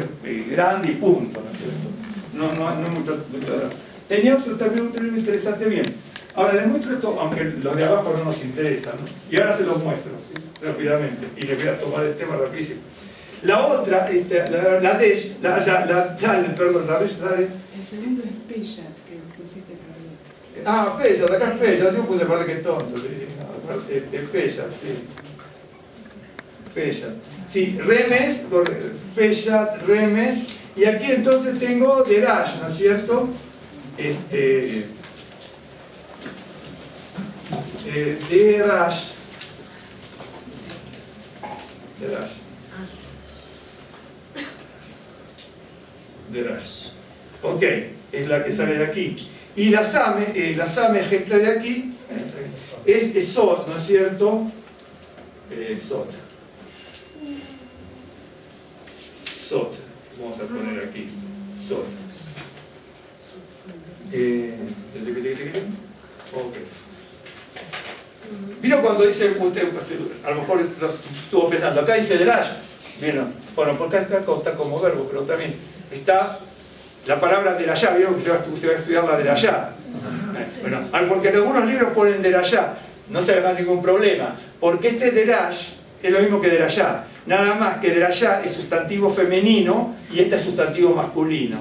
grande y punto, ¿no es cierto? No mucho. Tenía también otro libro interesante, bien. Ahora les muestro esto, aunque los de abajo no nos interesan, ¿no? Y ahora se los muestro, ¿sí? Rápidamente, y les voy a tomar el tema rapidísimo. La otra, la Desh, perdón, la Desh. El segundo es Peshat, que pusiste por ahí. Peshat, acá es Peshat, así me puse parte que tonto. Es Peshat, sí. Peshat. Sí, Remes, Peshat, Remes, y aquí entonces tengo Derash, ¿no es cierto? Derash. Derash. Ok, es la que sale de aquí. Y la Same esta de aquí, es Sot, ¿no es cierto? Sot. Vamos a poner aquí. Sot. Ok. ¿Vino cuando dice usted, a lo mejor estuvo pensando, acá dice Derash? ¿Vieron? Bueno, porque acá está como verbo, pero también está la palabra derashá. ¿Vieron que usted va a estudiar la derashá? Bueno, porque en algunos libros ponen derashá, no se haga ningún problema, porque este derash es lo mismo que derashá, nada más que derashá es sustantivo femenino y este es sustantivo masculino.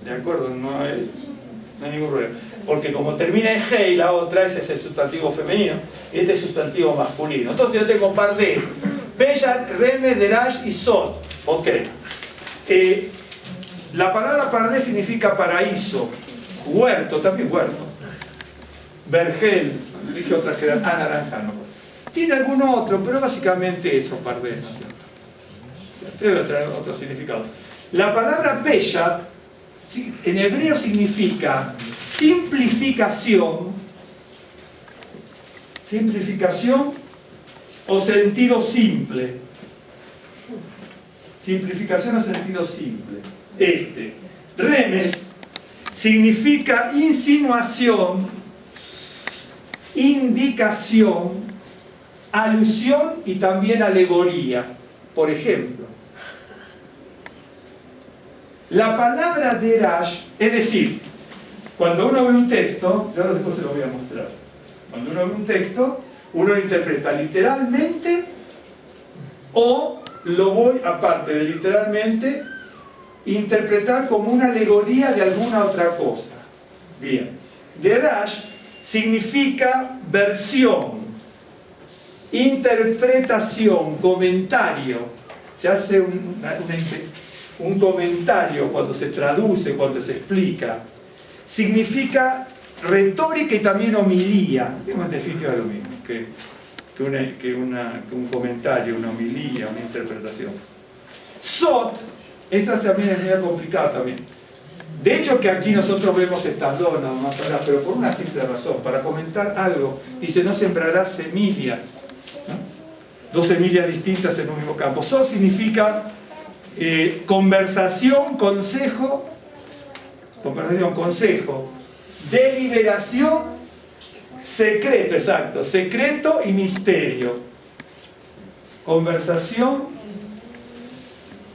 ¿De acuerdo? No hay ningún problema. Porque como termina en hey, la otra, ese es el sustantivo femenino, y este es sustantivo masculino. Entonces yo tengo Pardés, Peshat, Remes, Derash y Sot. Ok. La palabra Pardés significa paraíso, huerto, también huerto. Vergel, dije otra que era naranja, no. Tiene algún otro, pero básicamente eso, Pardés, ¿no es cierto? Debe traer otro significado. La palabra Peshat en hebreo significa simplificación o sentido simple. simplificación o sentido simple. Remes significa insinuación, indicación, alusión y también alegoría. Por ejemplo, la palabra derash, es decir, cuando uno ve un texto, yo ahora después se lo voy a mostrar, cuando uno ve un texto, uno lo interpreta literalmente o lo voy, aparte de literalmente, interpretar como una alegoría de alguna otra cosa. Bien, derash significa versión, interpretación, comentario. Se hace un comentario cuando se traduce, cuando se explica. Significa retórica y también homilía. En definitiva es lo mismo que un comentario, una homilía, una interpretación. Sot, esta también es medio complicada también. De hecho que aquí nosotros vemos estas dos nada más, pero por una simple razón, para comentar algo, dice no sembrarás semilla, ¿no? Dos semillas distintas en un mismo campo. Sot significa conversación, consejo, deliberación, secreto, exacto, secreto y misterio. Conversación,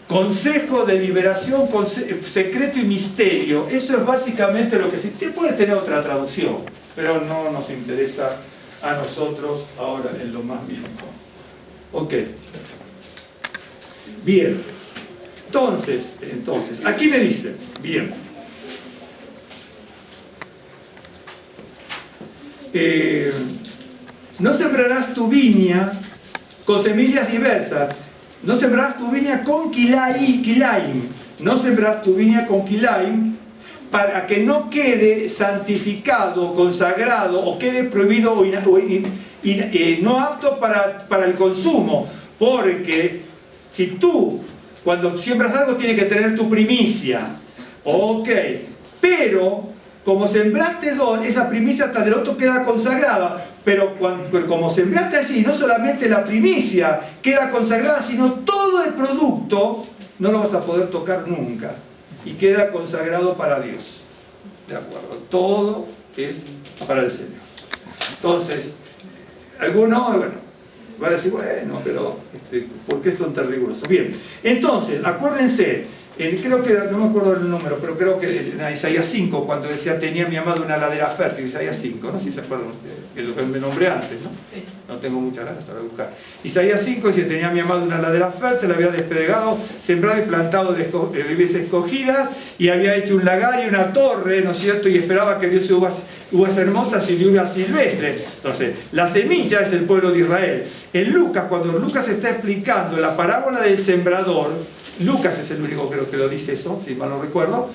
consejo, deliberación, secreto y misterio. Eso es básicamente lo que se... Puede tener otra traducción, pero no nos interesa a nosotros ahora en lo más mínimo. Ok. Bien. Entonces, aquí me dice, bien. No sembrarás tu viña con semillas diversas. No sembrarás tu viña con kilaim. No sembrarás tu viña con kilaim para que no quede santificado, consagrado o quede prohibido o no apto para el consumo. Porque si tú, cuando siembras algo, tiene que tener tu primicia. Ok, pero como sembraste dos, esa primicia hasta del otro queda consagrada. Pero como sembraste así, no solamente la primicia queda consagrada, sino todo el producto no lo vas a poder tocar nunca. Y queda consagrado para Dios. ¿De acuerdo? Todo es para el Señor. Entonces, algunos, bueno, van a decir, bueno, pero ¿por qué son tan rigurosos? Bien, entonces, acuérdense, creo que, no me acuerdo el número, pero creo que en Isaías 5, cuando decía, tenía mi amado una ladera fértil, Isaías 5, no sé si se acuerdan ustedes, que es lo que me nombré antes, ¿no? Sí. No tengo muchas ganas, ahora voy a buscar. Isaías 5 decía, tenía mi amado una ladera fértil, la había desplegado, sembrado y plantado de vides escogidas, y había hecho un lagar y una torre, ¿no es cierto? Y esperaba que diese uvas hermosas y de uvas silvestres. Entonces, la semilla es el pueblo de Israel. En Lucas, cuando Lucas está explicando la parábola del sembrador, Lucas es el único creo que lo dice eso, si mal no recuerdo.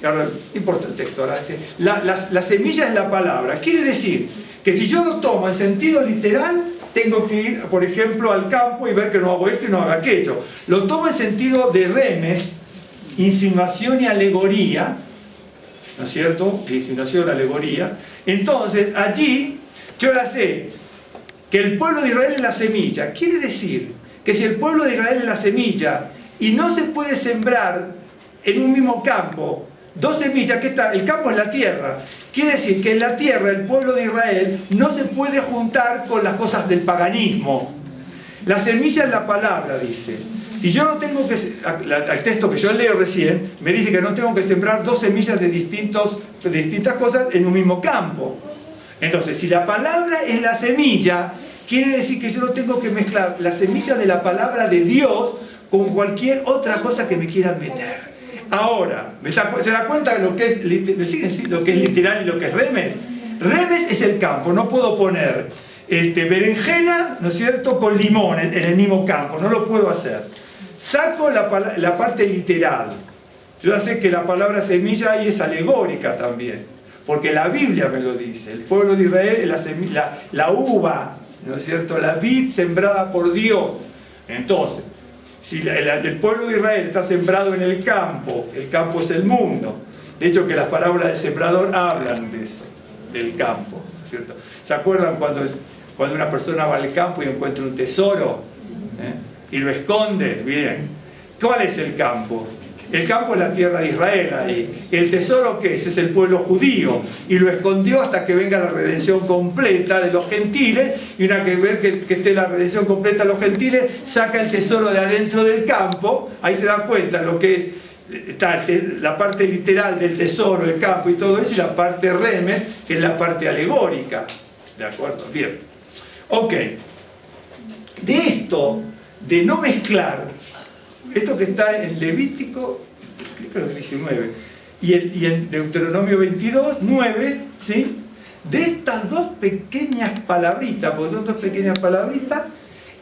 Ahora, no importa el texto, ahora dice, la semilla es la palabra. Quiere decir que si yo lo tomo en sentido literal, tengo que ir, por ejemplo, al campo y ver que no hago esto y no hago aquello. Lo tomo en sentido de remes, insinuación y alegoría, ¿no es cierto? Insinuación y alegoría. Entonces, allí, yo la sé que el pueblo de Israel es la semilla. Quiere decir que si el pueblo de Israel es la semilla y no se puede sembrar en un mismo campo dos semillas, que está, el campo es la tierra, quiere decir que en la tierra el pueblo de Israel no se puede juntar con las cosas del paganismo. La semilla es la palabra, dice. Si yo no tengo que, el texto que yo leo recién me dice que no tengo que sembrar dos semillas de distintas cosas en un mismo campo. Entonces, si la palabra es la semilla, quiere decir que yo no tengo que mezclar la semilla de la palabra de Dios con cualquier otra cosa que me quieran meter. Ahora, ¿se da cuenta de lo que es literal y lo que es remes? Remes es el campo, no puedo poner berenjena, ¿no es cierto?, con limón en el mismo campo, no lo puedo hacer. Saco la parte literal. Yo ya sé que la palabra semilla ahí es alegórica también, porque la Biblia me lo dice. El pueblo de Israel es la uva, ¿no es cierto?, la vid sembrada por Dios. Entonces, si el pueblo de Israel está sembrado en el campo es el mundo. De hecho, que las parábolas del sembrador hablan de eso, del campo, ¿cierto? ¿Se acuerdan cuando una persona va al campo y encuentra un tesoro? Y lo esconde? Bien. ¿Cuál es el campo? El campo es la tierra de Israel ahí. ¿El tesoro qué es? Es el pueblo judío. Y lo escondió hasta que venga la redención completa de los gentiles. Y una que ver que esté la redención completa de los gentiles, saca el tesoro de adentro del campo. Ahí se da cuenta lo que es. Está la parte literal del tesoro, el campo y todo eso, y la parte remes, que es la parte alegórica. ¿De acuerdo? Bien. Ok. De esto, de no mezclar, esto que está en Levítico, creo que 19, y en Deuteronomio 22, 9, ¿sí? De estas dos pequeñas palabritas, porque son dos pequeñas palabritas,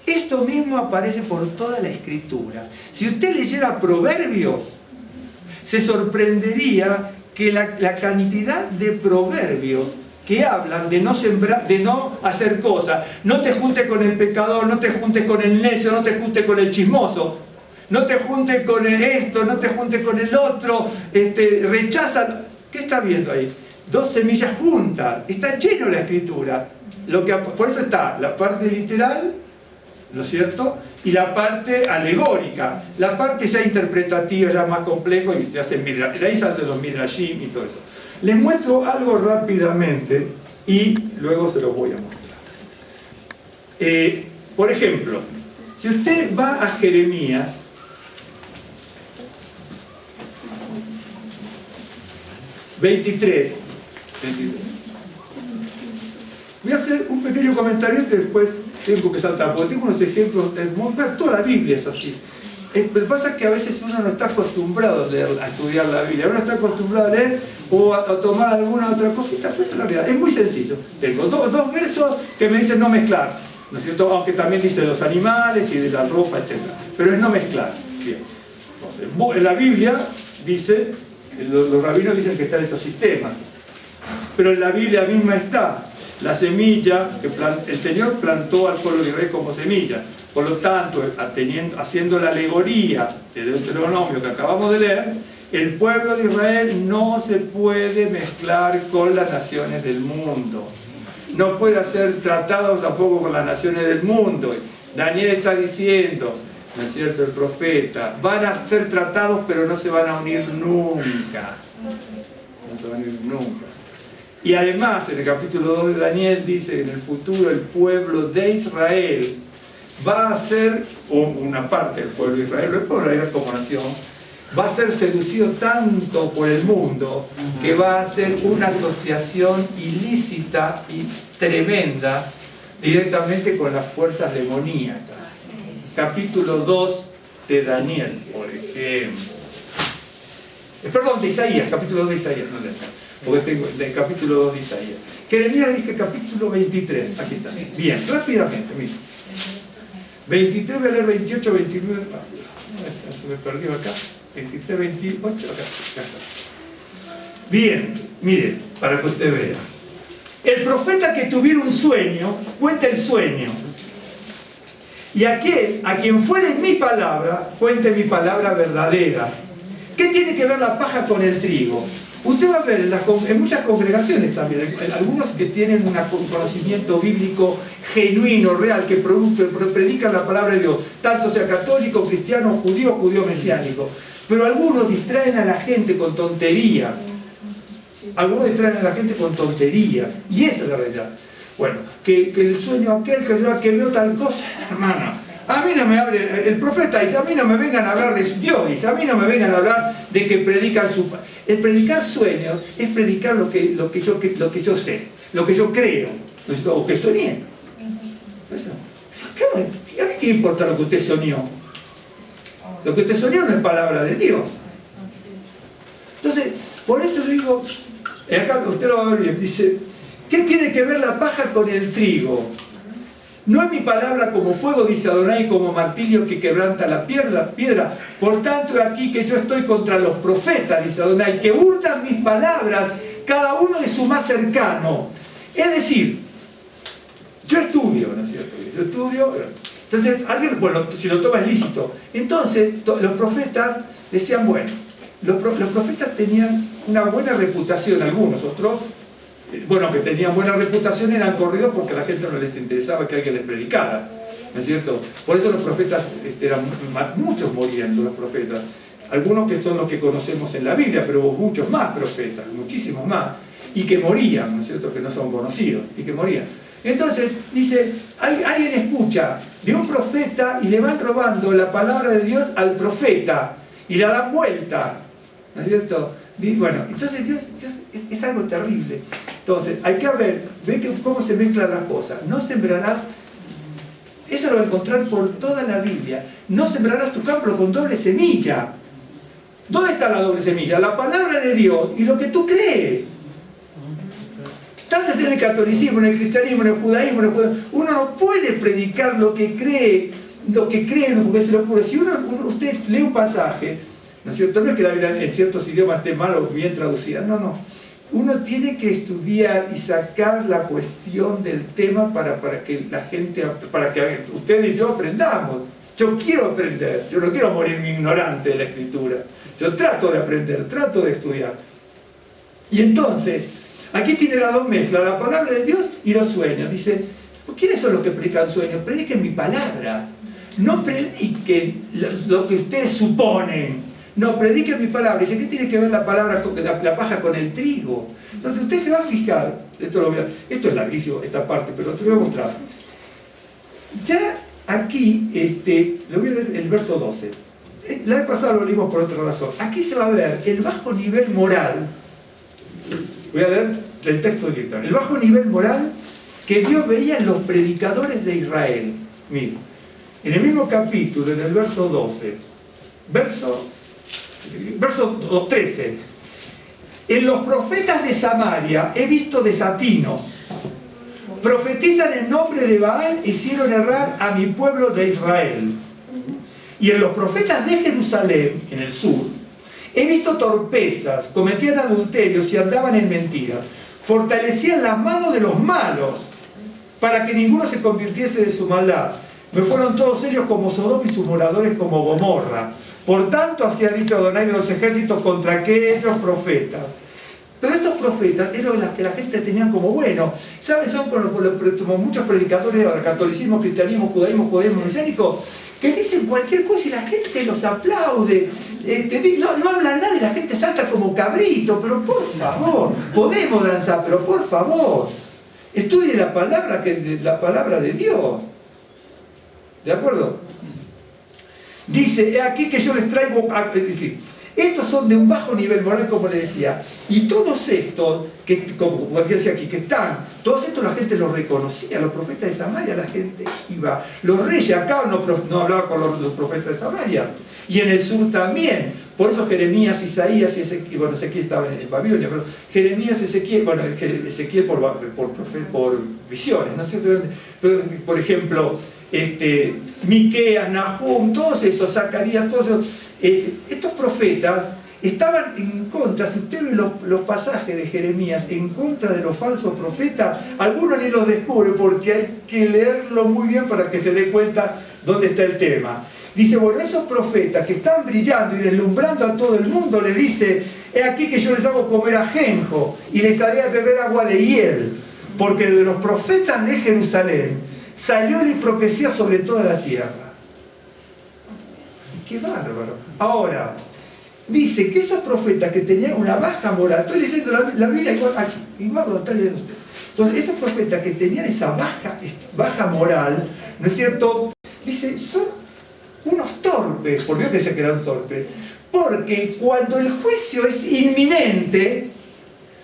esto mismo aparece por toda la Escritura. Si usted leyera Proverbios, se sorprendería que la cantidad de proverbios que hablan de no sembrar, de no hacer cosas, no te juntes con el pecador, no te juntes con el necio, no te juntes con el chismoso, no te juntes con esto, no te juntes con el otro, rechaza. ¿Qué está viendo ahí? Dos semillas juntas, está lleno la Escritura. Por eso está la parte literal, ¿no es cierto? Y la parte alegórica, la parte ya interpretativa, ya más complejo, y se hace de ahí saltan los midrashim y todo eso. Les muestro algo rápidamente y luego se los voy a mostrar. Por ejemplo, si usted va a Jeremías, ...23. Voy a hacer un pequeño comentario y después tengo que saltar, porque tengo unos ejemplos, toda la Biblia es así. Lo que pasa es que a veces uno no está acostumbrado a estudiar la Biblia, uno está acostumbrado a leer o a tomar alguna otra cosita, pues en realidad es muy sencillo. Tengo dos versos que me dicen no mezclar, ¿no es cierto? Aunque también dice de los animales y de la ropa, etc. Pero es no mezclar. Bien. Entonces, en la Biblia dice, los rabinos dicen que están estos sistemas, pero en la Biblia misma está la semilla que el Señor plantó al pueblo de Israel como semilla. Por lo tanto, haciendo la alegoría de Deuteronomio que acabamos de leer, el pueblo de Israel no se puede mezclar con las naciones del mundo. No puede hacer tratados tampoco con las naciones del mundo. Daniel está diciendo, ¿no es cierto?, el profeta, van a ser tratados pero no se van a unir nunca. No se van a unir nunca. Y además, en el capítulo 2 de Daniel dice que en el futuro el pueblo de Israel va a ser, o una parte del pueblo de Israel, el pueblo de Israel como nación, va a ser seducido tanto por el mundo que va a ser una asociación ilícita y tremenda directamente con las fuerzas demoníacas. Capítulo 2 de Daniel, por ejemplo. Perdón, de Isaías, capítulo 2 de Isaías, no de acá. Porque tengo del capítulo 2 de Isaías. Jeremías dice capítulo 23. Aquí está. Bien, rápidamente, miren. 23, voy a leer 28, 29. Se me perdió acá. 23, 28, acá está. Bien, miren, para que usted vea. El profeta que tuviera un sueño, cuenta el sueño. Y aquel a quien fuere mi palabra, cuente mi palabra verdadera. ¿Qué tiene que ver la paja con el trigo? Usted va a ver en muchas congregaciones también, algunos que tienen un conocimiento bíblico genuino, real, que predican la palabra de Dios, tanto sea católico, cristiano, judío mesiánico. Pero algunos distraen a la gente con tonterías. Algunos distraen a la gente con tonterías. Y esa es la realidad. Bueno, que el sueño aquel que veo tal cosa, hermano. A mí no me hable, el profeta dice, a mí no me vengan a hablar de Dios, dice, a mí no me vengan a hablar de que predican su... El predicar sueños es predicar lo que yo sé, lo que yo creo, o que soñé. ¿A mí qué importa lo que usted soñó? Lo que usted soñó no es palabra de Dios. Entonces, por eso digo, acá usted lo va a ver bien, dice, ¿qué tiene que ver la paja con el trigo? No es mi palabra como fuego, dice Adonai, como martillo que quebranta la piedra. Por tanto, aquí que yo estoy contra los profetas, dice Adonai, que hurtan mis palabras, cada uno de su más cercano. Es decir, yo estudio, ¿no es cierto? Yo estudio, entonces alguien, bueno, si lo toma es lícito. Entonces, los profetas decían, bueno, los profetas tenían una buena reputación, algunos, otros... Bueno, que tenían buena reputación, eran corridos porque a la gente no les interesaba que alguien les predicara. ¿no es cierto? Por eso los profetas, muchos morían los profetas. Algunos que son los que conocemos en la Biblia, pero hubo muchos más profetas, muchísimos más, y que morían, ¿no es cierto? Que no son conocidos, y que morían. Entonces, dice, alguien escucha de un profeta y le van robando la palabra de Dios al profeta, y la dan vuelta, ¿no es cierto? Bueno, entonces Dios es algo terrible. Entonces, hay que ver cómo se mezclan las cosas. No sembrarás, eso lo va a encontrar por toda la Biblia, no sembrarás tu campo con doble semilla. ¿Dónde está la doble semilla? La palabra de Dios y lo que tú crees. Tanto en el catolicismo, en el cristianismo, en el judaísmo, uno no puede predicar lo que cree, porque se le ocurre. Si usted lee un pasaje, ¿no es cierto? No es que la Biblia en ciertos idiomas esté mal o bien traducida, no. Uno tiene que estudiar y sacar la cuestión del tema para que la gente, para que ustedes y yo aprendamos. Yo quiero aprender, yo no quiero morirme ignorante de la Escritura. Yo trato de aprender, trato de estudiar. Y entonces, aquí tiene las dos mezclas, la palabra de Dios y los sueños. Dice, ¿quiénes son los que predican sueños? Prediquen mi palabra. No prediquen lo que ustedes suponen. No, prediquen mi palabra. Dice, ¿qué tiene que ver la palabra, la paja con el trigo? Entonces usted se va a fijar, esto es larguísimo esta parte, pero te lo voy a mostrar. Ya aquí, le voy a leer el verso 12. La vez pasada lo leímos por otra razón. Aquí se va a ver el bajo nivel moral. Voy a leer el texto directo. El bajo nivel moral que Dios veía en los predicadores de Israel. Miren, en el mismo capítulo, en el verso 12, verso 13. En los profetas de Samaria he visto desatinos. Profetizan en nombre de Baal, hicieron errar a mi pueblo de Israel. Y en los profetas de Jerusalén, en el sur, he visto torpezas, cometían adulterios y andaban en mentira. Fortalecían las manos de los malos para que ninguno se convirtiese de su maldad. Me fueron todos ellos como Sodoma y sus moradores como Gomorra. Por tanto, así ha dicho Adonai de los ejércitos contra aquellos profetas. Pero estos profetas eran las que la gente tenían como bueno. ¿Saben? Son como muchos predicadores del catolicismo, cristianismo, judaísmo mesiánico, que dicen cualquier cosa y la gente los aplaude. No hablan nada y la gente salta como cabrito. Pero por favor, podemos danzar, pero por favor, estudie la palabra de Dios. ¿De acuerdo? Dice, he aquí que yo les traigo... Es decir, estos son de un bajo nivel moral, como le decía. Y todos estos, como decía aquí, que están, todos estos la gente los reconocía. Los profetas de Samaria, la gente iba. Los reyes acá no hablaban con los profetas de Samaria. Y en el sur también. Por eso Jeremías, Isaías y Ezequiel, bueno, Ezequiel estaba en Babilonia, pero Jeremías, Ezequiel, bueno, Ezequiel por visiones, ¿no es cierto? Pero, por ejemplo, Miqueas, Nahum, todos esos, Zacarías, todos esos, estos profetas estaban en contra. Si usted ve los pasajes de Jeremías en contra de los falsos profetas, algunos ni los descubre porque hay que leerlo muy bien para que se dé cuenta dónde está el tema. Dice, bueno, esos profetas que están brillando y deslumbrando a todo el mundo, le dice, he aquí que yo les hago comer ajenjo y les haré beber agua de hiel, porque de los profetas de Jerusalén salió la hipocresía sobre toda la tierra. ¡Qué bárbaro! Ahora, dice que esos profetas que tenían una baja moral, estoy leyendo la Biblia igual como está leyendo usted. Entonces, estos profetas que tenían esa baja moral, ¿no es cierto? Dice, son unos torpes, por Dios que decía que eran torpes, porque cuando el juicio es inminente,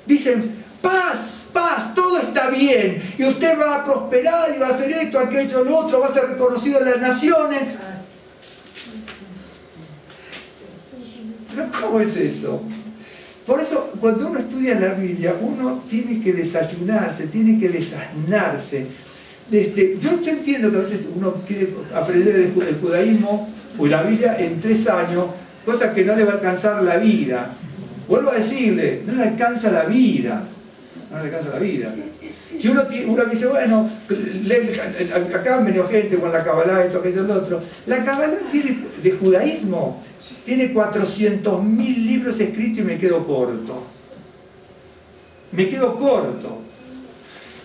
dicen, paz, todo está bien, y usted va a prosperar y va a hacer esto, aquello, lo otro, va a ser reconocido en las naciones. ¿Pero cómo es eso? Por eso, cuando uno estudia la Biblia, uno tiene que desayunarse, tiene que desasnarse. Yo entiendo que a veces uno quiere aprender el judaísmo o la Biblia en 3 años, cosa que no le va a alcanzar la vida. Vuelvo a decirle, no le alcanza la vida. No le alcanza la vida. Si uno dice, bueno, acá han venido gente con la Kabbalah, esto, aquello, lo otro. La Kabbalah de judaísmo tiene 400.000 libros escritos y me quedo corto.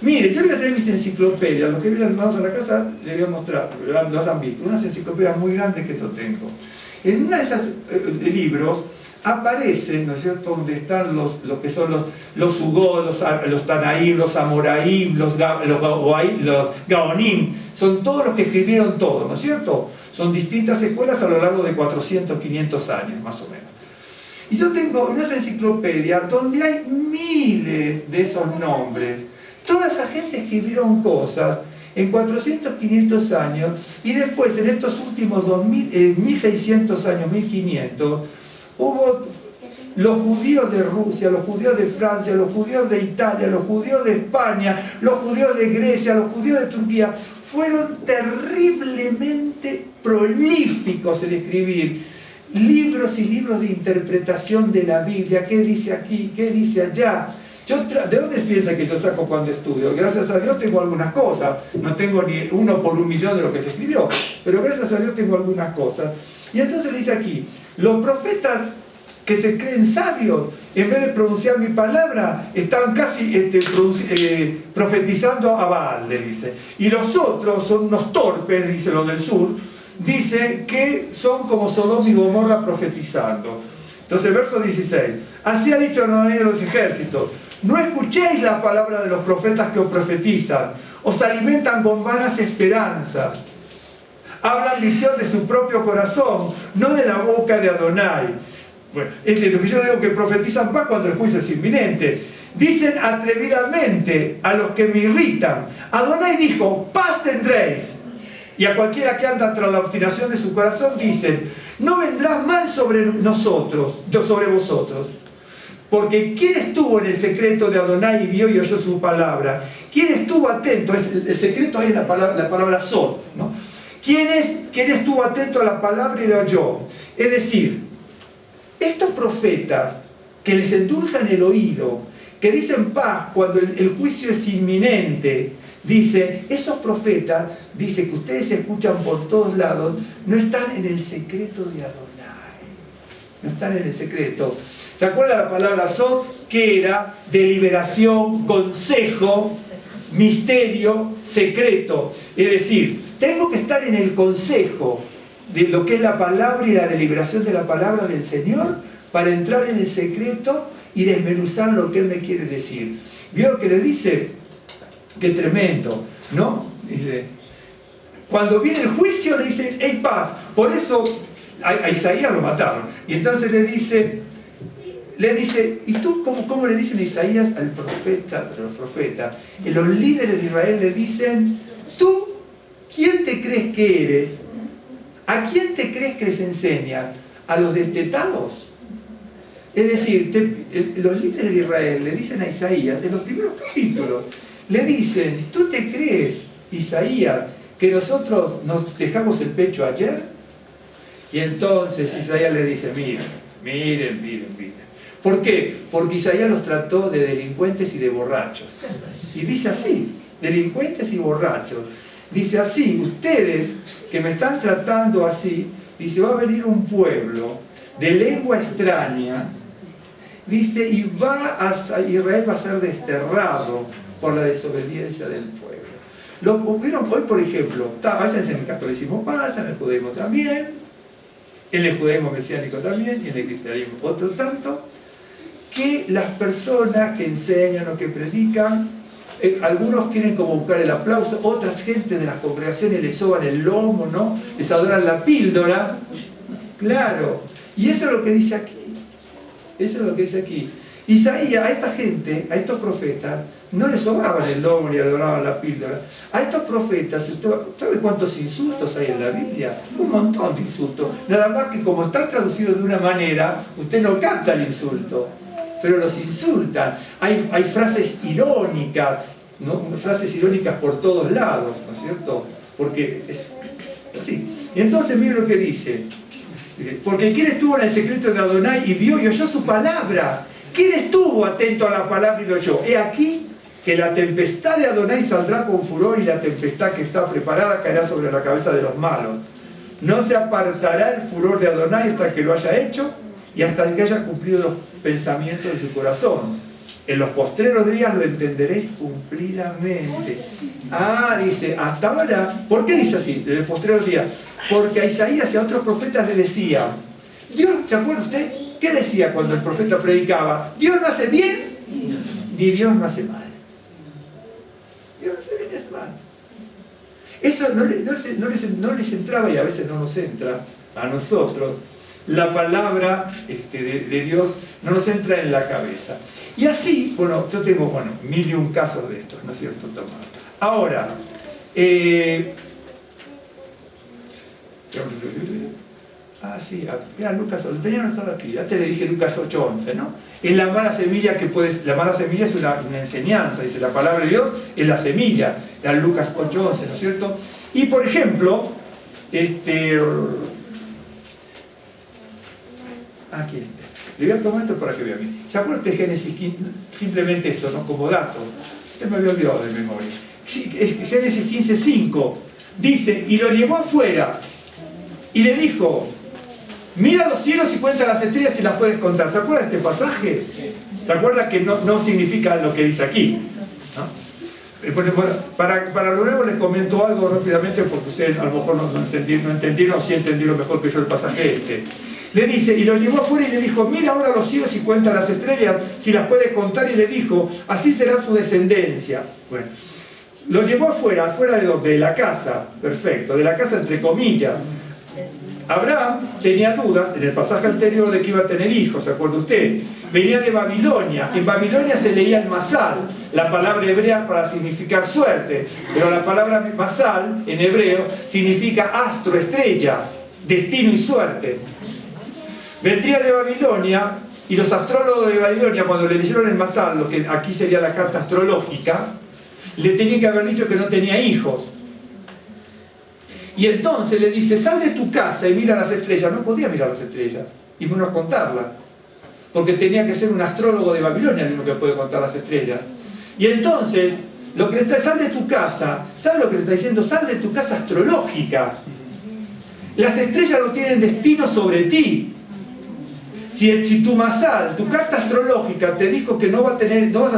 Mire, yo le voy a traer mis enciclopedias, los que vienen hermanos a la casa les voy a mostrar, los han visto, unas enciclopedias muy grandes que yo tengo. En una de esas libros aparecen, ¿no es cierto?, donde están los que son los Ugó, los Tanaim, los Amoraim, los Gaonim, son todos los que escribieron todo, ¿no es cierto? Son distintas escuelas a lo largo de 400, 500 años, más o menos. Y yo tengo unas enciclopedias donde hay miles de esos nombres. Toda esa gente escribieron cosas en 400, 500 años, y después en estos últimos 1600 años, 1500, hubo los judíos de Rusia, los judíos de Francia, los judíos de Italia, los judíos de España, los judíos de Grecia, los judíos de Turquía, fueron terriblemente prolíficos en escribir libros y libros de interpretación de la Biblia. ¿Qué dice aquí? ¿Qué dice allá? ¿De dónde piensa que yo saco cuando estudio? Gracias a Dios tengo algunas cosas, no tengo ni 1 por 1.000.000 de lo que se escribió, pero gracias a Dios tengo algunas cosas. Y entonces le dice aquí, los profetas que se creen sabios, en vez de pronunciar mi palabra, están casi profetizando a Baal, le dice. Y los otros son unos torpes, dice los del sur, dice que son como Sodoma y Gomorra profetizando. Entonces, verso 16, así ha dicho Adonai de los ejércitos, no escuchéis la palabra de los profetas que os profetizan, os alimentan con vanas esperanzas, hablan visión de su propio corazón, no de la boca de Adonai. Bueno, es lo que yo digo, que profetizan más cuando el juicio es inminente. Dicen atrevidamente a los que me irritan, Adonai dijo, paz tendréis. Y a cualquiera que anda tras la obstinación de su corazón dicen, no vendrá mal sobre nosotros, sobre vosotros. Porque ¿quién estuvo en el secreto de Adonai y vio y oyó su palabra? ¿Quién estuvo atento? El secreto ahí es la palabra sod, ¿no? ¿Quién estuvo atento a la palabra y la oyó? Es decir, estos profetas que les endulzan el oído, que dicen paz cuando el juicio es inminente, dice, esos profetas, dice que ustedes escuchan por todos lados, no están en el secreto de Adonai. No están en el secreto. ¿Se acuerdan la palabra sod? Que era deliberación, consejo, misterio, secreto. Es decir, tengo que estar en el consejo de lo que es la palabra y la deliberación de la palabra del Señor para entrar en el secreto y desmenuzar lo que Él me quiere decir. ¿Vio que le dice? Qué tremendo, ¿no? Dice, cuando viene el juicio le dice, hey, paz. Por eso a Isaías lo mataron. Y entonces le dice, ¿y tú cómo le dicen a Isaías al profeta, a los profetas? Y los líderes de Israel le dicen, ¿tú quién te crees que eres? ¿A quién te crees que les enseñas? ¿A los destetados? Es decir, los líderes de Israel le dicen a Isaías, en los primeros capítulos, le dicen, ¿tú te crees, Isaías, que nosotros nos dejamos el pecho ayer? Y entonces Isaías le dice, miren. ¿Por qué? Porque Isaías los trató de delincuentes y de borrachos. Y dice así, delincuentes y borrachos. Dice así, ustedes que me están tratando así, dice, va a venir un pueblo de lengua extraña, dice, y Israel va a ser desterrado por la desobediencia del pueblo. Lo vieron hoy, por ejemplo, a veces en el catolicismo pasa, en el judaísmo también, en el judaísmo mesiánico también, y en el cristianismo otro tanto, que las personas que enseñan o que predican, algunos quieren como buscar el aplauso, otras gente de las congregaciones les soban el lomo, ¿no? Les adoran la píldora, claro, y eso es lo que dice aquí. Eso es lo que dice aquí. Isaías, a esta gente, a estos profetas, no les sobaban el lomo ni adoraban la píldora. A estos profetas, ¿sabe cuántos insultos hay en la Biblia? Un montón de insultos. Nada más que como están traducidos de una manera, usted no capta el insulto, pero los insultan. Hay frases irónicas, ¿no? Frases irónicas por todos lados, ¿no es cierto? Porque es así. Y entonces miren lo que dice. Porque ¿quién estuvo en el secreto de Adonai y vio y oyó su palabra? ¿Quién estuvo atento a la palabra y lo oyó? He aquí que la tempestad de Adonai saldrá con furor y la tempestad que está preparada caerá sobre la cabeza de los malos. No se apartará el furor de Adonai hasta que lo haya hecho y hasta que haya cumplido los pensamientos de su corazón. en los postreros días lo entenderéis cumplidamente. Ah, dice, hasta ahora, ¿por qué dice así? En los postreros días, porque a Isaías y a otros profetas le decían, Dios, ¿se acuerda usted? ¿Qué decía cuando el profeta predicaba? Dios no hace bien, ni Dios no hace mal. Dios no hace bien, ni hace mal. Eso no les entraba, y a veces no nos entra a nosotros. La palabra de Dios no nos entra en la cabeza. Y así, bueno, yo tengo, mil y un casos de estos, ¿no es cierto, Tomás? Ahora, sí, mira, Lucas, lo tenía anotado aquí, ya te le dije Lucas 8:11, ¿no? Es la mala semilla que puedes, la mala semilla es una enseñanza, dice la palabra de Dios, es la semilla, la Lucas 8:11, ¿no es cierto? Y por ejemplo, aquí, le voy a tomar esto para que vean bien. ¿Se acuerdan de Génesis 15? Simplemente esto, ¿no? Como dato. Usted me había olvidado de memoria. Génesis 15:5 dice, y lo llevó afuera y le dijo, mira los cielos y cuenta las estrellas si las puedes contar. ¿Se acuerdan de este pasaje? ¿Se acuerdan que no significa lo que dice aquí? ¿No? Bueno, para luego les comento algo rápidamente porque ustedes a lo mejor no entendieron, sí entendieron mejor que yo el pasaje Le dice, y lo llevó afuera y le dijo, mira ahora los cielos y cuenta las estrellas, si las puede contar, y le dijo, así será su descendencia. Bueno, lo llevó afuera de donde, de la casa, perfecto, de la casa entre comillas. Abraham tenía dudas en el pasaje anterior de que iba a tener hijos, ¿se acuerda usted? Venía de Babilonia, en Babilonia se leía el masal, la palabra hebrea para significar suerte, pero la palabra masal en hebreo significa astro, estrella, destino y suerte. Vendría de Babilonia, y los astrólogos de Babilonia, cuando le leyeron el masal, lo que aquí sería la carta astrológica, le tenían que haber dicho que no tenía hijos. Y entonces le dice, sal de tu casa y mira las estrellas. No podía mirar las estrellas, y menos contarlas, porque tenía que ser un astrólogo de Babilonia el único que puede contar las estrellas. Y entonces, lo que le está, sal de tu casa, ¿sabe lo que le está diciendo? Sal de tu casa astrológica. Las estrellas no tienen destino sobre ti. Si tu masal, tu carta astrológica te dijo que no vas a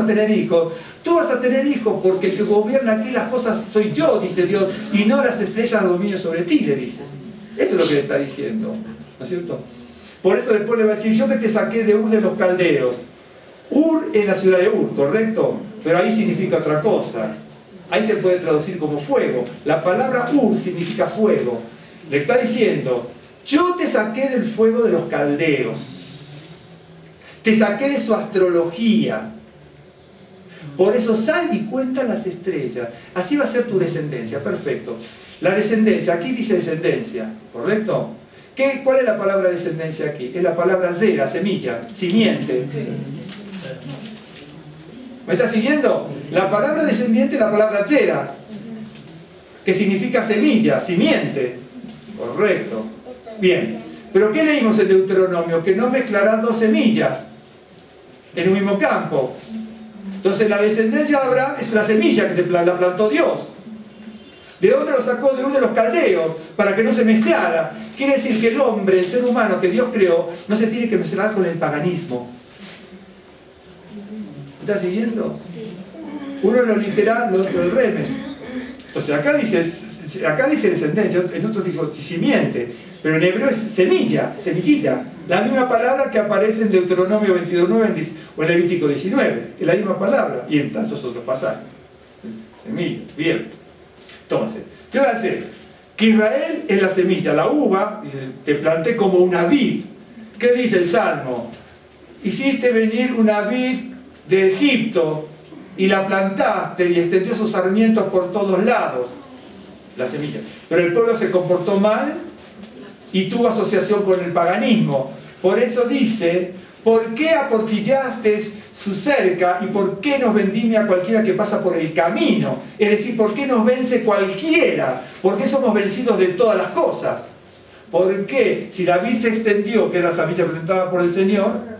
tener hijos, tú vas a tener hijos porque el que gobierna aquí las cosas soy yo, dice Dios, y no las estrellas dominio sobre ti, le dice. Eso es lo que le está diciendo, ¿no es cierto? Por eso después le va a decir, yo que te saqué de Ur de los Caldeos. Ur es la ciudad de Ur, ¿correcto? Pero ahí significa otra cosa. Ahí se puede traducir como fuego. La palabra Ur significa fuego. Le está diciendo, yo te saqué del fuego de los caldeos. Te saqué de su astrología. Por eso sal y cuenta las estrellas. Así va a ser tu descendencia. Perfecto. La descendencia, aquí dice descendencia, ¿correcto? ¿Cuál es la palabra descendencia aquí? Es la palabra zera, semilla, simiente. Sí. ¿Me está siguiendo? La palabra descendiente es la palabra zera, que significa semilla, simiente. Correcto. Bien. ¿Pero qué leímos en Deuteronomio? Que no mezclarás dos semillas en un mismo campo. Entonces la descendencia de Abraham es una semilla que la plantó Dios. ¿De dónde lo sacó? De uno de los caldeos, para que no se mezclara. Quiere decir que el hombre, el ser humano que Dios creó, no se tiene que mezclar con el paganismo. ¿Está siguiendo? Uno es lo literal, lo otro el remes. Entonces acá dice descendencia, en otros dice simiente, pero en hebreo es semilla, semillita. La misma palabra que aparece en Deuteronomio 22:9 o en Levítico 19, es la misma palabra, y en tantos otros pasajes. Semilla, bien. Entonces, ¿qué va a hacer? Que Israel es la semilla, la uva, te planté como una vid. ¿Qué dice el Salmo? Hiciste venir una vid de Egipto y la plantaste y extendió sus sarmientos por todos lados. La semilla. Pero el pueblo se comportó mal y tuvo asociación con el paganismo. Por eso dice, ¿por qué aportillaste su cerca y por qué nos vendimia cualquiera que pasa por el camino? Es decir, ¿por qué nos vence cualquiera? ¿Por qué somos vencidos de todas las cosas? ¿Por qué? Si la vid se extendió, que era la semilla presentada por el Señor,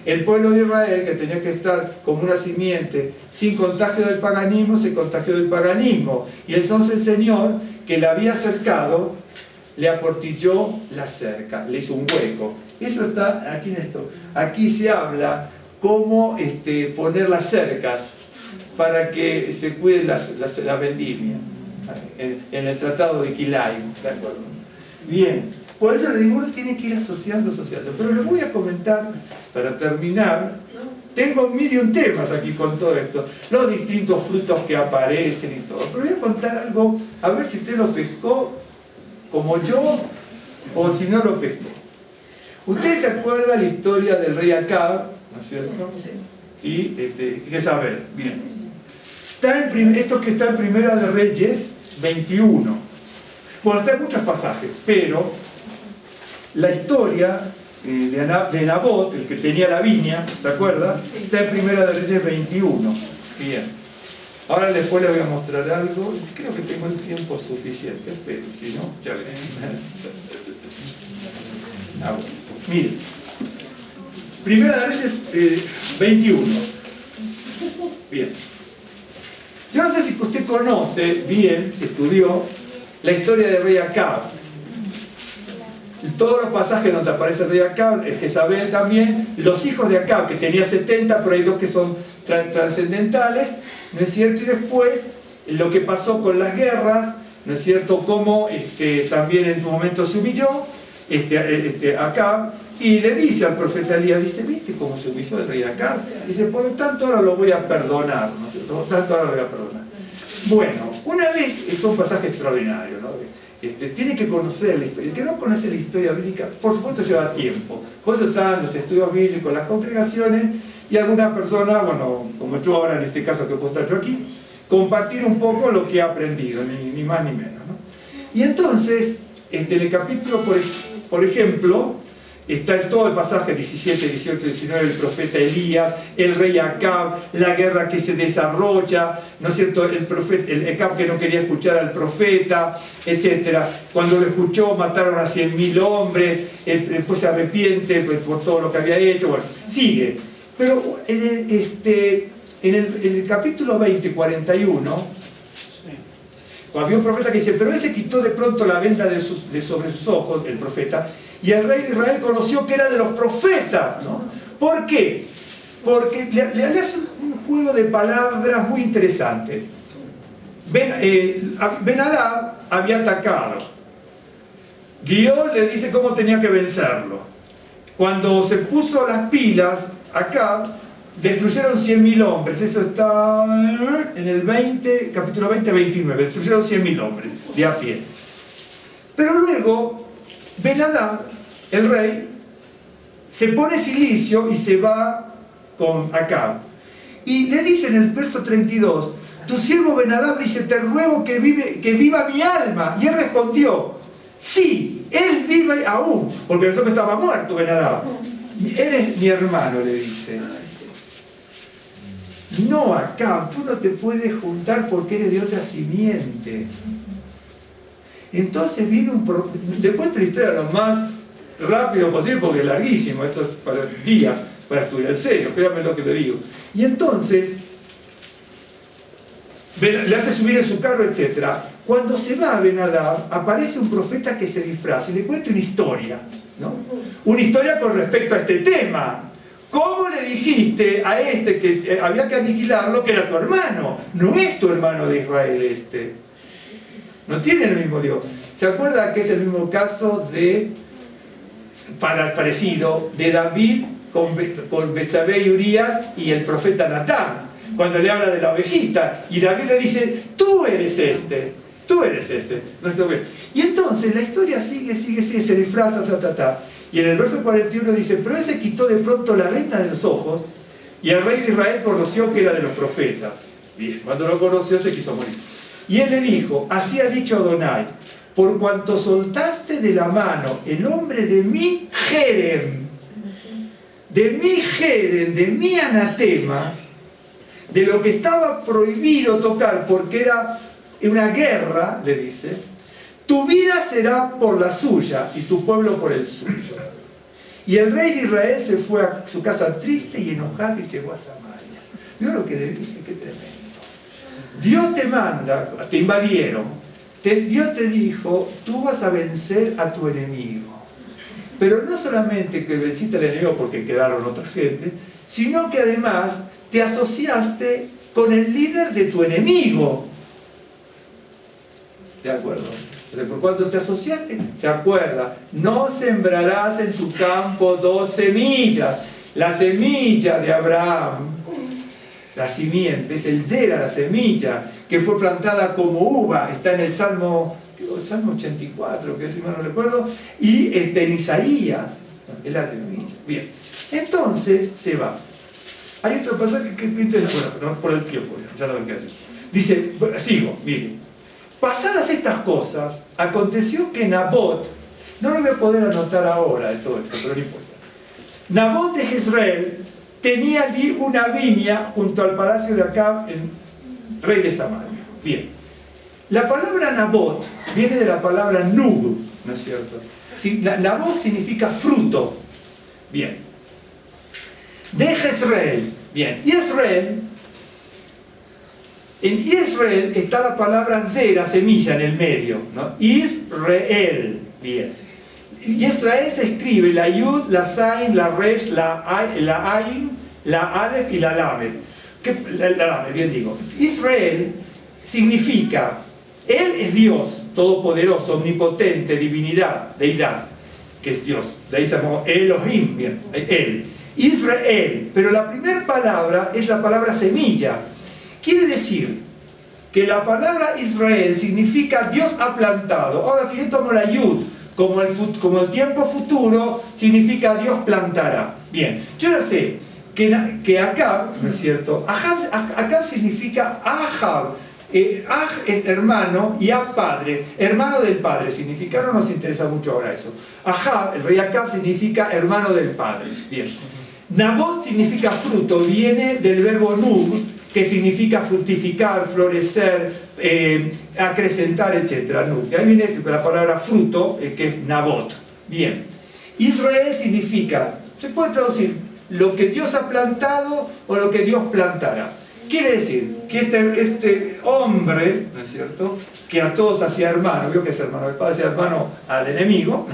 el pueblo de Israel, que tenía que estar como una simiente sin contagio del paganismo, se contagió del paganismo. Y entonces el Señor, que la había cercado, le aportilló la cerca, le hizo un hueco. Eso está aquí en esto. Aquí se habla cómo poner las cercas para que se cuiden las vendimias en el tratado de Quilaimo, ¿de acuerdo? Bien, por eso le digo, uno tiene que ir asociando, pero les voy a comentar, para terminar, tengo 1001 temas aquí con todo esto, los distintos frutos que aparecen y todo, pero voy a contar algo, a ver si usted lo pescó como yo, o si no lo pescó. Ustedes se acuerdan la historia del rey Acab, ¿no es cierto? Y Jezabel, bien. Esto que está en Primera de Reyes 21. Bueno, está en muchos pasajes, pero la historia de Nabot, el que tenía la viña, ¿se acuerda? Está en Primera de Reyes 21. Bien. Ahora después les voy a mostrar algo. Creo que tengo el tiempo suficiente, pero si no, ya ven. Miren. Primera de Reyes 21. Bien. Yo no sé si usted conoce bien, si estudió, la historia del rey Acab. Todos los pasajes donde aparece el rey Acab, Jezabel también, los hijos de Acab, que tenía 70, pero hay 2 que son trascendentales, ¿no es cierto? Y después, lo que pasó con las guerras, ¿no es cierto? Cómo también en un momento se humilló Acab, y le dice al profeta Elías, dice, ¿viste cómo se humilló el rey Acab? Dice, por lo tanto ahora lo voy a perdonar, ¿no es cierto? Por lo tanto ahora lo voy a perdonar. Bueno, una vez, es un pasaje extraordinario, ¿no? Tiene que conocer la historia. El que no conoce la historia bíblica, por supuesto lleva tiempo. Por eso están los estudios bíblicos, las congregaciones, y alguna persona, bueno, como yo ahora en este caso que puedo estar yo aquí, compartir un poco lo que ha aprendido, ni más ni menos, ¿no? Y entonces, en el capítulo, por ejemplo, está todo el pasaje 17, 18, 19, el profeta Elías, el rey Acab, la guerra que se desarrolla, ¿no es cierto? El Acab que no quería escuchar al profeta, etc. Cuando lo escuchó mataron a 100.000 hombres, después se arrepiente por todo lo que había hecho, bueno, sigue. Pero en el capítulo 20, 41, había un profeta que dice, pero él se quitó de pronto la venda de sobre sus ojos, el profeta, y el rey de Israel conoció que era de los profetas, ¿no? ¿Por qué? Porque le hace un juego de palabras muy interesante. Ben-Hadad había atacado. Dios le dice cómo tenía que vencerlo. Cuando se puso las pilas, acá destruyeron 100.000 hombres. Eso está en el capítulo 20, 29. Destruyeron 100.000 hombres de a pie. Pero luego Ben-Hadad, el rey, se pone silicio y se va con Acab. Y le dice en el verso 32, tu siervo Ben-Hadad dice, te ruego que viva mi alma. Y él respondió, sí, él vive aún, porque pensó que estaba muerto Ben-Hadad. Eres mi hermano, le dice. No, Acab, tú no te puedes juntar porque eres de otra simiente. Entonces viene después de la historia lo más rápido posible porque es larguísimo, esto es para días, para estudiar en serio, créanme lo que le digo. Y entonces le hace subir en su carro, etc. Cuando se va a Ben-Hadad, aparece un profeta que se disfraza y le cuenta una historia, ¿no? Una historia con respecto a este tema. ¿Cómo le dijiste a que había que aniquilarlo, que era tu hermano? No es tu hermano de Israel no tiene el mismo Dios. ¿Se acuerda que es el mismo caso parecido de David con Betsabé y Urías y el profeta Natán? Cuando le habla de la ovejita y David le dice, tú eres tú eres Y entonces la historia sigue, se disfraza, Y en el verso 41 dice, pero él se quitó de pronto la venda de los ojos y el rey de Israel conoció que era de los profetas. Bien, cuando lo conoció se quiso morir. Y él le dijo, así ha dicho Adonai, por cuanto soltaste de la mano el hombre de mi Jerem, de mi anatema, de lo que estaba prohibido tocar porque era una guerra, le dice, tu vida será por la suya y tu pueblo por el suyo. Y el rey de Israel se fue a su casa triste y enojado y llegó a Samaria. Dios lo que le dice, qué tremendo. Dios te manda, te invadieron, Dios te dijo, tú vas a vencer a tu enemigo. Pero no solamente que venciste al enemigo porque quedaron otra gente, sino que además te asociaste con el líder de tu enemigo. ¿De acuerdo? Entonces, por cuanto te asociaste, se acuerda, no sembrarás en tu campo 2 semillas. La semilla de Abraham, la simiente, es el zera, la semilla, que fue plantada como uva, está en el Salmo 84, que si mal no recuerdo, y en Isaías, es la semilla. Bien, entonces se va. Hay otro pasaje que es interesante, bueno, por el tiempo, ya lo que dice, bueno, sigo, miren. Pasadas estas cosas, aconteció que Nabot, no lo voy a poder anotar ahora de todo esto, pero no importa. Nabot de Jezreel tenía allí una viña junto al palacio de Acab, el rey de Samaria. Bien. La palabra Nabot viene de la palabra nub, ¿no es cierto? Nabot significa fruto. Bien. De Jezreel. Bien. En Israel está la palabra zera, semilla, en el medio, ¿no? Israel. Bien. Israel se escribe la yud, la zain, la resh, la ain, la alef y la lamed. La lamed, bien digo. Israel significa, Él es Dios, todopoderoso, omnipotente, divinidad, deidad, que es Dios. De ahí se llamó Elohim, bien, Él. Israel, pero la primera palabra es la palabra semilla. Quiere decir que la palabra Israel significa Dios ha plantado. Ahora, si yo tomo la yud como el tiempo futuro, significa Dios plantará. Bien, yo ya sé que Acab, ¿no es cierto? Acab significa Ahab. Aj es hermano y Ab padre, hermano del padre significa, no nos interesa mucho ahora eso. Ahab, el rey Acab, significa hermano del padre. Bien. Nabot significa fruto, viene del verbo nub, que significa fructificar, florecer, acrecentar, etc. Y ahí viene la palabra fruto, que es Nabot. Bien. Israel significa, se puede traducir, lo que Dios ha plantado o lo que Dios plantará. Quiere decir que este hombre, ¿no es cierto?, que a todos hacía hermano, vio que es hermano del padre, hacía hermano al enemigo,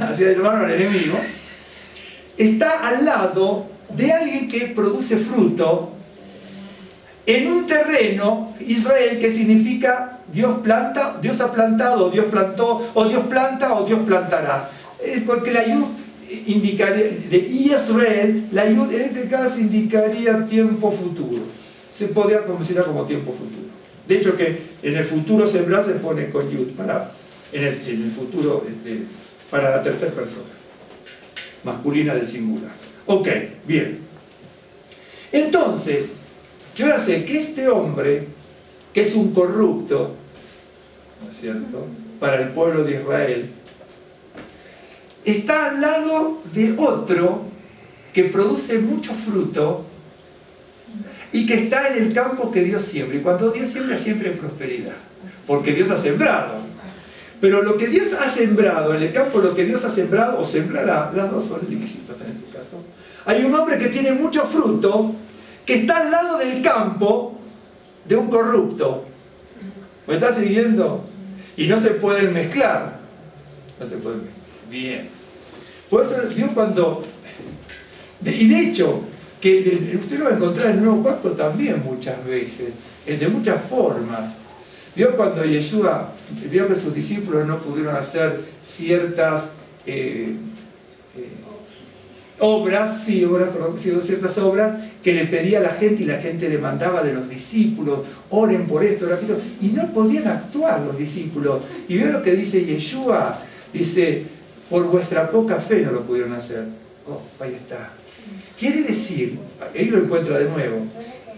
está al lado de alguien que produce fruto en un terreno, Israel, que significa Dios planta, Dios ha plantado, Dios plantó, o Dios planta, o Dios plantará. Porque la yud indicaría, de Israel, la yud en este caso indicaría tiempo futuro. Se podría considerar como tiempo futuro. De hecho, que en el futuro sembrar se pone con yud, en el futuro, para la tercera persona, masculina del singular. Ok, bien. Entonces, yo ya sé que este hombre, que es un corrupto, ¿no es cierto?, para el pueblo de Israel, está al lado de otro que produce mucho fruto y que está en el campo que Dios siembra. Y cuando Dios siembra, siempre hay prosperidad, porque Dios ha sembrado. Pero lo que Dios ha sembrado, en el campo lo que Dios ha sembrado o sembrará, las dos son lícitas en este caso. Hay un hombre que tiene mucho fruto, que está al lado del campo de un corrupto. ¿Me está siguiendo? Y no se pueden mezclar. No se pueden mezclar. Bien. Por eso Dios cuando... Y de hecho, que usted lo va a encontrar en el Nuevo Pacto también muchas veces, de muchas formas. Vio cuando Yeshua vio que sus discípulos no pudieron hacer ciertas ciertas obras que le pedía a la gente y la gente demandaba de los discípulos, oren por esto, oren por aquello, y no podían actuar los discípulos. Y vio lo que dice Yeshua, dice, por vuestra poca fe no lo pudieron hacer. Oh, ahí está. Quiere decir, ahí lo encuentra de nuevo,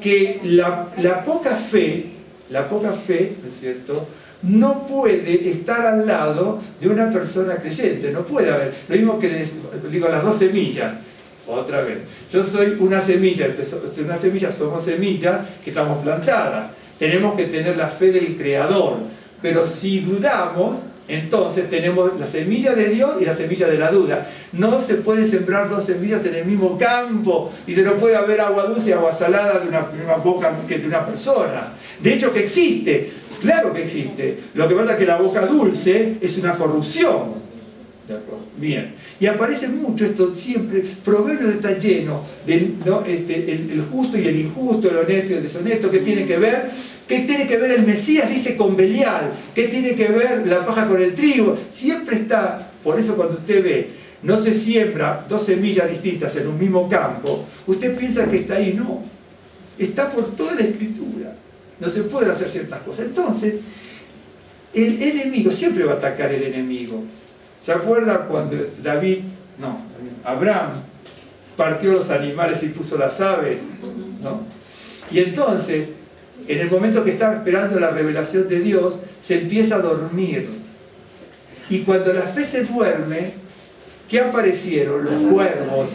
que la poca fe, ¿no es cierto?, no puede estar al lado de una persona creyente, no puede haber. Lo mismo que les digo, las dos semillas, otra vez. Yo soy una semilla, somos semillas que estamos plantadas. Tenemos que tener la fe del Creador, pero si dudamos, entonces tenemos la semilla de Dios y la semilla de la duda. No se pueden sembrar dos semillas en el mismo campo. Dice, no puede haber agua dulce y agua salada de una boca que de una persona. De hecho que existe, claro que existe. Lo que pasa es que la boca dulce es una corrupción. ¿De acuerdo? Bien. Y aparece mucho esto siempre, Proverbios está lleno de ¿no? el justo y el injusto, el honesto y el deshonesto, ¿qué tiene que ver? ¿Qué tiene que ver el Mesías? Dice con Belial. ¿Qué tiene que ver la paja con el trigo? Siempre está, por eso cuando usted ve, no se siembra 2 semillas distintas en un mismo campo, usted piensa que está ahí, no. Está por toda la Escritura. No se pueden hacer ciertas cosas. Entonces, el enemigo, siempre va a atacar el enemigo. ¿Se acuerda cuando Abraham partió los animales y puso las aves? ¿No? Y entonces, en el momento que estaba esperando la revelación de Dios, se empieza a dormir. Y cuando la fe se duerme, ¿qué aparecieron? Los cuervos.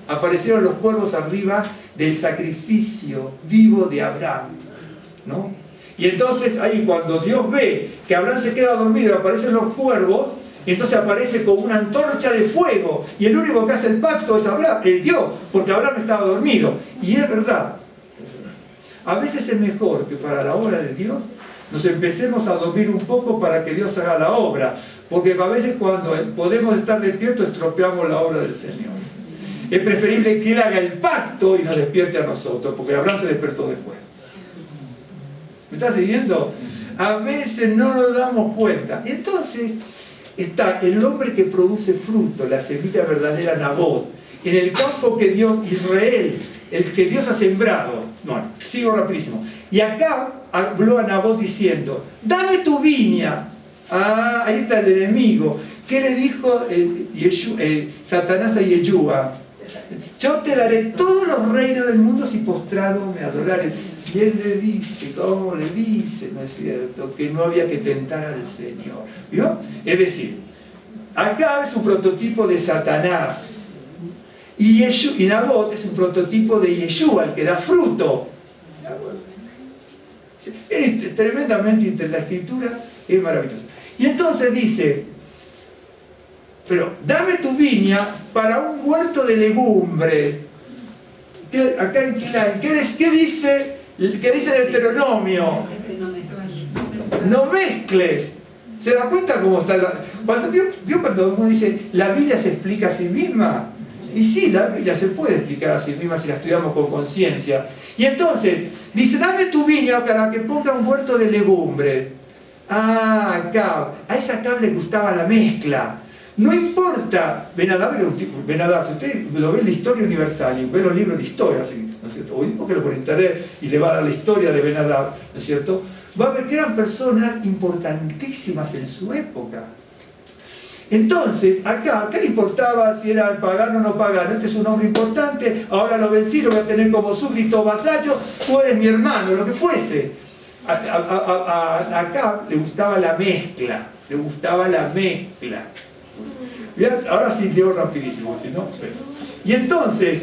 Aparecieron los cuervos arriba del sacrificio vivo de Abraham, ¿no? Y entonces ahí cuando Dios ve que Abraham se queda dormido, aparecen los cuervos, y entonces aparece como una antorcha de fuego, y el único que hace el pacto es Abraham, Dios, porque Abraham estaba dormido. Y es verdad. A veces es mejor que para la obra de Dios nos empecemos a dormir un poco para que Dios haga la obra, porque a veces cuando podemos estar despiertos estropeamos la obra del Señor. Es preferible que Él haga el pacto y nos despierte a nosotros, porque Abraham se despertó después. ¿Me está siguiendo? A veces no nos damos cuenta. Entonces está el hombre que produce fruto, la semilla verdadera Nabot, en el campo que Dios, Israel, el que Dios ha sembrado. No, sigo rapidísimo. Y acá habló a Nabot diciendo, dame tu viña. Ah, ahí está el enemigo. ¿Qué le dijo Satanás a Yeshua? Yo te daré todos los reinos del mundo si postrado me adorares. Y él le dice, ¿cómo le dice? ¿No es cierto? Que no había que tentar al Señor. ¿Vio? Es decir, acá es un prototipo de Satanás. Y Nabot es un prototipo de Yeshua, el que da fruto. Es tremendamente la escritura, es maravilloso. Y entonces dice, pero dame tu viña para un huerto de legumbre. Acá en Quilán, ¿qué dice Deuteronomio? No mezcles. ¿Se da cuenta cómo está cuando uno dice la Biblia se explica a sí misma? Y sí, la Biblia se puede explicar a sí misma si la estudiamos con conciencia. Y entonces, dice, dame tu viña para que ponga un huerto de legumbre. Ah, acá. A esa acá le gustaba la mezcla. No importa, Benadab era un tipo, si usted lo ve en la historia universal y ve los libros de historia, ¿no es cierto? O búsquelo por internet y le va a dar la historia de Benadab, ¿no es cierto? Va a ver que eran personas importantísimas en su época. Entonces, acá, ¿qué le importaba si era pagano o no pagano? Este es un hombre importante, ahora lo vencí, lo voy a tener como súbdito vasallo, tú eres mi hermano, lo que fuese. Acá le gustaba la mezcla, Bien, ahora sí leo rapidísimo, si no. Y entonces,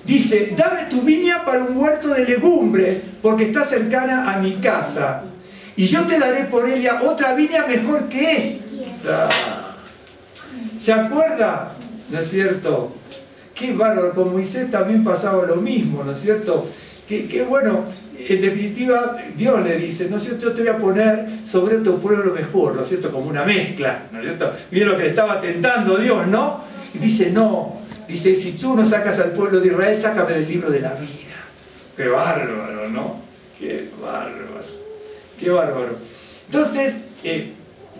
dice, dame tu viña para un huerto de legumbres, porque está cercana a mi casa. Y yo te daré por ella otra viña mejor que esta. ¿Se acuerda? ¿No es cierto? Qué bárbaro, con Moisés también pasaba lo mismo, ¿no es cierto? Qué bueno. En definitiva, Dios le dice, ¿no es cierto? Yo te voy a poner sobre tu pueblo mejor, ¿no es cierto? Como una mezcla, ¿no es cierto? Miren lo que le estaba tentando Dios, ¿no? Y dice, no. Dice, si tú no sacas al pueblo de Israel, sácame del libro de la vida. Qué bárbaro, ¿no? Qué bárbaro. Entonces,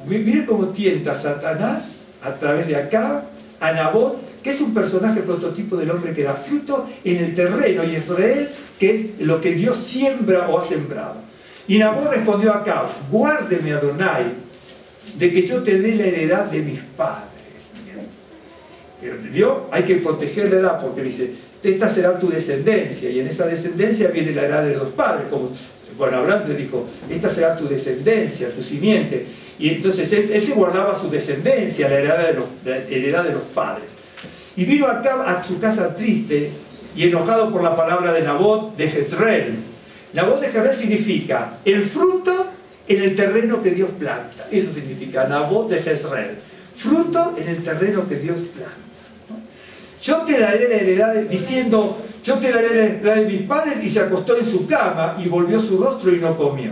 miren cómo tienta Satanás a través de acá a Nabot, que es un personaje prototipo del hombre que da fruto en el terreno, y Israel, que es lo que Dios siembra o ha sembrado. Y Nabot respondió acá, guárdeme Adonai, de que yo te dé la heredad de mis padres. ¿Vio? Hay que proteger la edad, porque dice, esta será tu descendencia, y en esa descendencia viene la heredad de los padres. Como, bueno, Abraham le dijo, esta será tu descendencia, tu simiente. Y entonces él te guardaba su descendencia, la heredad de los padres. Y vino acá a su casa triste y enojado por la palabra de Nabot de Jezreel. Nabot de Jezreel significa el fruto en el terreno que Dios planta. Eso significa Nabot de Jezreel. Fruto en el terreno que Dios planta. Yo te daré la heredad, diciendo, yo te daré la heredad de mis padres, y se acostó en su cama y volvió su rostro y no comió.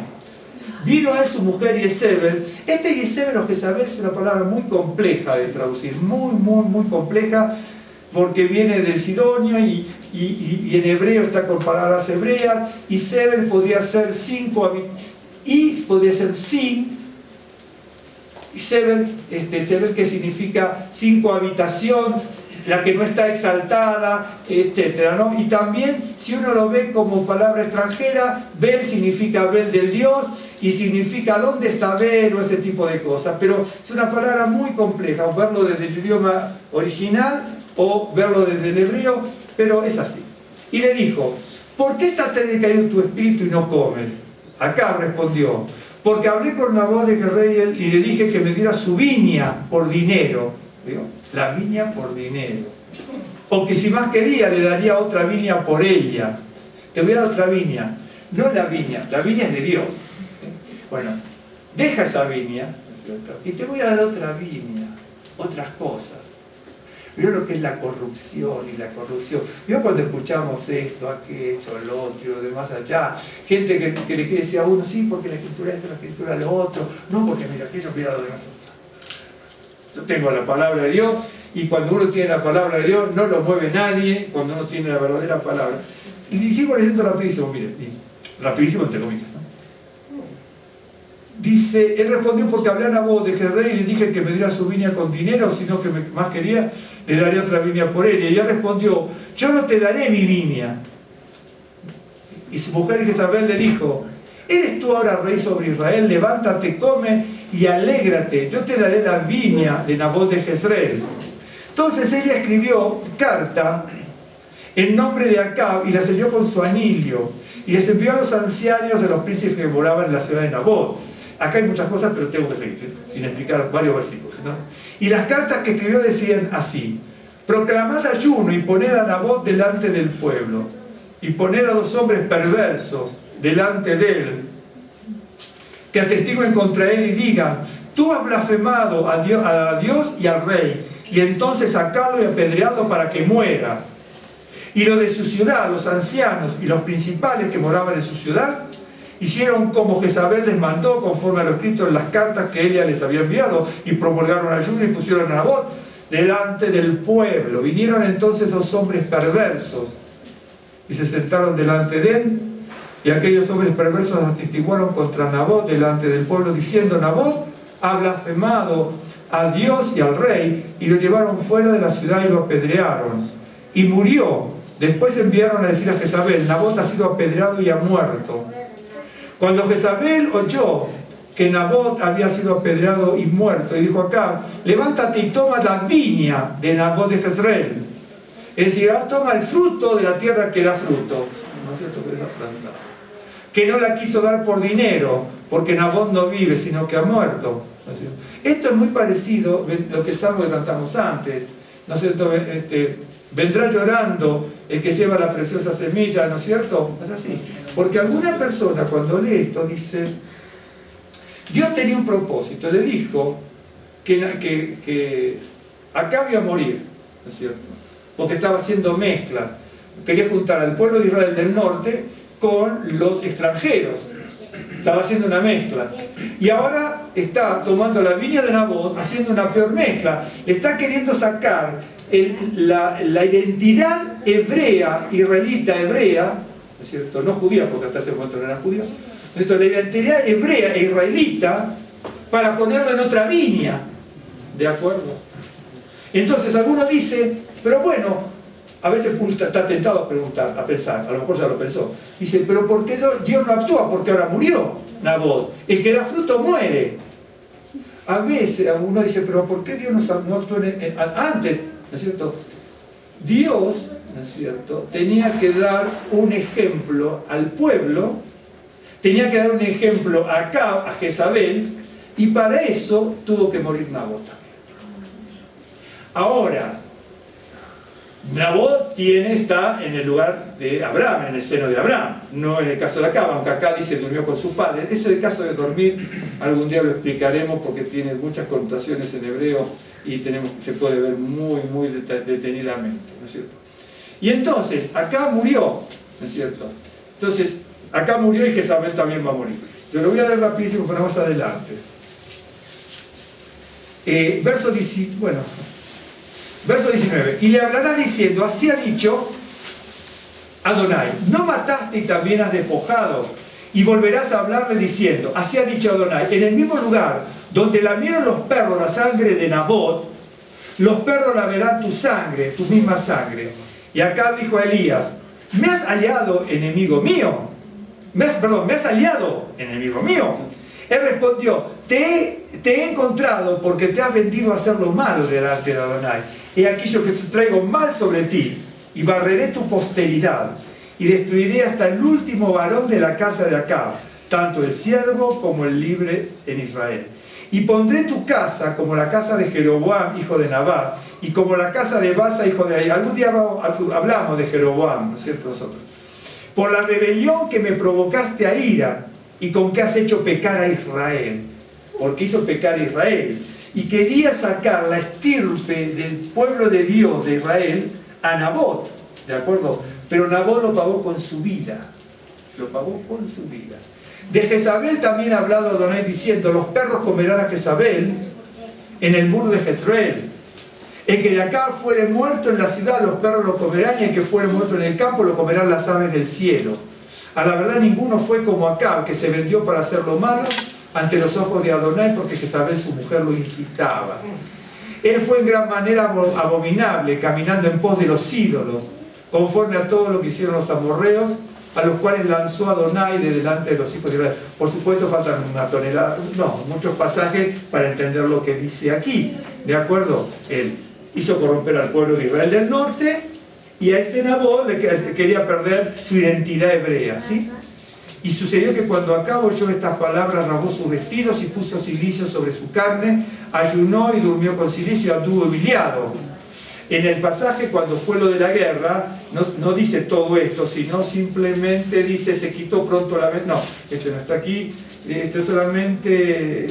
Vino a él su mujer Jezebel. Este Jezebel o Jezabel es una palabra muy compleja de traducir, muy compleja, porque viene del sidonio y en hebreo está con palabras hebreas, y Sebel podría ser podría ser sin, y Sebel que significa sin cohabitación, la que no está exaltada, etc., ¿no? Y también, si uno lo ve como palabra extranjera, Bel significa Bel del Dios, y significa dónde está Bel o este tipo de cosas, pero es una palabra muy compleja, verlo desde el idioma original o verlo desde el hebreo, pero es así. Y le dijo, ¿por qué está decaído tu espíritu y no comes? Acab respondió, porque hablé con Nabot de Jezreel y le dije que me diera su viña por dinero. ¿Vio? La viña por dinero. O que si más quería le daría otra viña por ella. Te voy a dar otra viña. No la viña es de Dios. Bueno, deja esa viña y te voy a dar otra viña, otras cosas. Vio lo que es la corrupción y la corrupción. Vio cuando escuchamos esto, aquello, lo otro, de más allá. Gente que le decía a uno, sí, porque la escritura esto, la escritura lo otro. No, porque mira, aquello pida lo demás. Yo tengo la palabra de Dios y cuando uno tiene la palabra de Dios no lo mueve nadie, cuando uno tiene la verdadera palabra. Y sigo leyendo rapidísimo, mire, rapidísimo entre comillas, ¿no? Dice, él respondió porque hablé a Nabot de Jezreel y le dije que me diera su viña con dinero, sino que más quería, le daré otra viña por ella. Y él respondió, yo no te daré mi viña. Y su mujer Jezabel le dijo, ¿eres tú ahora rey sobre Israel? Levántate, come y alégrate, yo te daré la viña de Nabot de Jezreel. Entonces ella escribió carta en nombre de Acab y la selló con su anillo y les envió a los ancianos de los príncipes que moraban en la ciudad de Nabot. Acá hay muchas cosas, pero tengo que seguir sin explicar varios versículos, ¿no? Y las cartas que escribió decían así: proclamad ayuno y poned a Nabot delante del pueblo, y poned a los hombres perversos delante de él, que atestiguen contra él y digan: tú has blasfemado a Dios y al rey, y entonces sacadlo y apedreadlo para que muera. Y los de su ciudad, los ancianos y los principales que moraban en su ciudad, hicieron como Jezabel les mandó, conforme a lo escrito en las cartas que ella les había enviado, y promulgaron ayuno y pusieron a Nabot delante del pueblo. Vinieron entonces dos hombres perversos y se sentaron delante de él, y aquellos hombres perversos atestiguaron contra Nabot delante del pueblo, diciendo: Nabot ha blasfemado a Dios y al rey, y lo llevaron fuera de la ciudad y lo apedrearon, y murió. Después enviaron a decir a Jezabel: Nabot ha sido apedreado y ha muerto. Cuando Jezabel oyó que Nabot había sido apedreado y muerto, y dijo acá: levántate y toma la viña de Nabot de Jezreel. Es decir, toma el fruto de la tierra que da fruto, ¿no es cierto? Que esa planta, que no la quiso dar por dinero, porque Nabot no vive, sino que ha muerto, ¿no es cierto? Esto es muy parecido a lo que el salmo que cantamos antes, ¿no es cierto? Vendrá llorando el que lleva la preciosa semilla, ¿no es cierto? Es así. Porque alguna persona cuando lee esto dice: Dios tenía un propósito, le dijo que acá iba a morir, ¿no es cierto? Porque estaba haciendo mezclas, quería juntar al pueblo de Israel del norte con los extranjeros, estaba haciendo una mezcla, y ahora está tomando la viña de Nabot, haciendo una peor mezcla, está queriendo sacar la identidad hebrea, israelita hebrea, ¿no es cierto? No judía, porque hasta ese momento no era judía, la identidad hebrea e israelita, para ponerlo en otra viña, ¿de acuerdo? Entonces alguno dice, pero bueno, a veces está tentado a preguntar, a pensar, a lo mejor ya lo pensó, dice: pero ¿por qué Dios no actúa? Porque ahora murió Nabot, el que da fruto muere. A veces uno dice: pero ¿por qué Dios no actuó antes? ¿No es cierto? Dios, ¿no es cierto?, tenía que dar un ejemplo al pueblo, tenía que dar un ejemplo acá, a Jezabel, y para eso tuvo que morir Nabot también. Ahora, Nabot está en el lugar de Abraham, en el seno de Abraham, no en el caso de Acab, aunque acá dice durmió con sus padres. Ese caso de dormir, algún día lo explicaremos porque tiene muchas connotaciones en hebreo y se puede ver muy detenidamente, ¿no es cierto? Y entonces, acá murió, ¿no es cierto? Entonces, acá murió y Jezabel también va a morir. Yo lo voy a leer rapidísimo para más adelante. Verso 19. Y le hablarás diciendo, así ha dicho Adonai, no mataste y también has despojado. Y volverás a hablarle diciendo, así ha dicho Adonai, en el mismo lugar donde lamieron los perros la sangre de Nabot, los perros lamerán tu sangre, tu misma sangre. Y Acab dijo a Elías, me has aliado, enemigo mío. Me has aliado, enemigo mío. Él respondió, te he encontrado porque te has vendido a hacer lo malo delante de Adonai. He aquí yo que traigo mal sobre ti, y barreré tu posteridad, y destruiré hasta el último varón de la casa de Acab, tanto el siervo como el libre en Israel. Y pondré tu casa como la casa de Jeroboam, hijo de Nabat, y como la casa de Basa, hijo de Ahí. Algún día hablamos de Jeroboam, ¿no es cierto nosotros? Por la rebelión que me provocaste a ira, y con que has hecho pecar a Israel, porque hizo pecar a Israel, y quería sacar la estirpe del pueblo de Dios de Israel a Nabot, ¿de acuerdo? Pero Nabot lo pagó con su vida, lo pagó con su vida. De Jezabel también ha hablado Adonai diciendo, los perros comerán a Jezabel en el muro de Jezreel. El que de acá fuere muerto en la ciudad, los perros lo comerán, y el que fuere muerto en el campo, lo comerán las aves del cielo. A la verdad ninguno fue como Acab, que se vendió para hacer lo malo ante los ojos de Adonai, porque Jezabel su mujer lo incitaba. Él fue en gran manera abominable, caminando en pos de los ídolos, conforme a todo lo que hicieron los amorreos, a los cuales lanzó Adonai de delante de los hijos de Israel. Por supuesto faltan una tonelada, no, muchos pasajes para entender lo que dice aquí. ¿De acuerdo? Él hizo corromper al pueblo de Israel del norte, y a este Nabot le quería perder su identidad hebrea, ¿sí? Y sucedió que cuando Acab oyó estas palabras, rasgó sus vestidos y puso cilicio sobre su carne, ayunó y durmió con cilicio y anduvo humillado. En el pasaje, cuando fue lo de la guerra, no dice todo esto, sino simplemente dice, se quitó pronto la venda. No, este no está aquí, este solamente,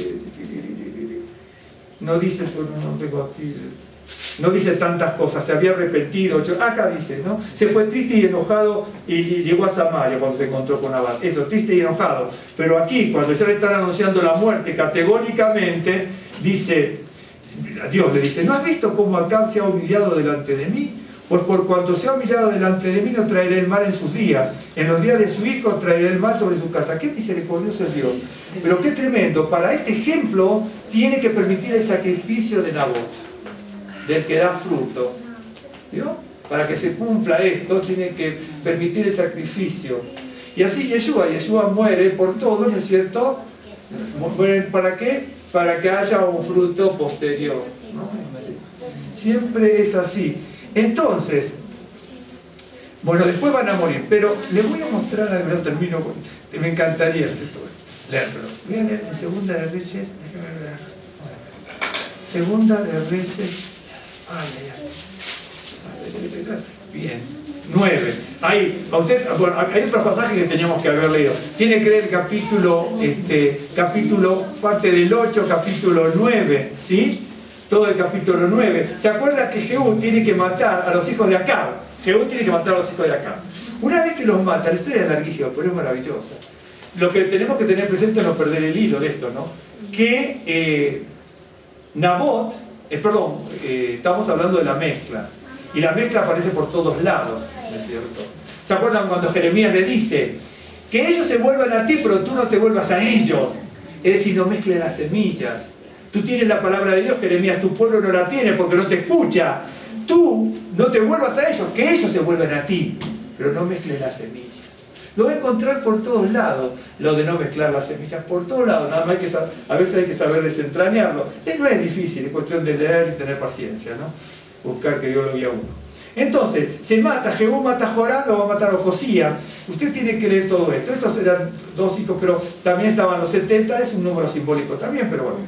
no dice, no tengo aquí, no dice tantas cosas, se había arrepentido, acá dice, ¿no? Se fue triste y enojado y llegó a Samaria cuando se encontró con Nabal. Eso, triste y enojado. Pero aquí, cuando ya le están anunciando la muerte categóricamente, dice, Dios le dice, ¿no has visto cómo Acab se ha humillado delante de mí? Pues por cuanto se ha humillado delante de mí, no traeré el mal en sus días. En los días de su hijo traeré el mal sobre su casa. Qué misericordioso es Dios. Pero qué tremendo. Para este ejemplo, tiene que permitir el sacrificio de Nabot, del que da fruto. ¿Vio? Para que se cumpla esto, tiene que permitir el sacrificio. Y así Yeshua muere por todo, ¿no es cierto? ¿Muere para qué? Para que haya un fruto posterior, ¿no? Siempre es así. Entonces, bueno, después van a morir, pero les voy a mostrar algo, termino con, me encantaría leerlo. Voy a leer en Segunda de Reyes, Segunda de Reyes, bien, 9. Ahí, a usted, bueno, hay otros pasajes que teníamos que haber leído. Tiene que leer el capítulo, parte del 8, capítulo 9, ¿sí? Todo el capítulo 9. ¿Se acuerda que Jehú tiene que matar a los hijos de Acab? Jehú tiene que matar a los hijos de Acab. Una vez que los mata, la historia es larguísima, pero es maravillosa. Lo que tenemos que tener presente es no perder el hilo de esto, ¿no? Que Nabot, estamos hablando de la mezcla. Y la mezcla aparece por todos lados, ¿no es cierto? ¿Se acuerdan cuando Jeremías le dice que ellos se vuelvan a ti, pero tú no te vuelvas a ellos? Es decir, no mezcles las semillas. Tú tienes la palabra de Dios, Jeremías, tu pueblo no la tiene porque no te escucha. Tú no te vuelvas a ellos, que ellos se vuelvan a ti, pero no mezcles las semillas. Lo va a encontrar por todos lados, lo de no mezclar las semillas, por todos lados. Nada más a veces hay que saber desentrañarlo. No es difícil, es cuestión de leer y tener paciencia, ¿no? Buscar que Dios lo guíe a uno. Entonces, se mata, Jehú mata a Joram, lo va a matar a Ocosía. Usted tiene que leer todo esto. Estos eran 2 hijos, pero también estaban los 70, es un número simbólico también, pero bueno.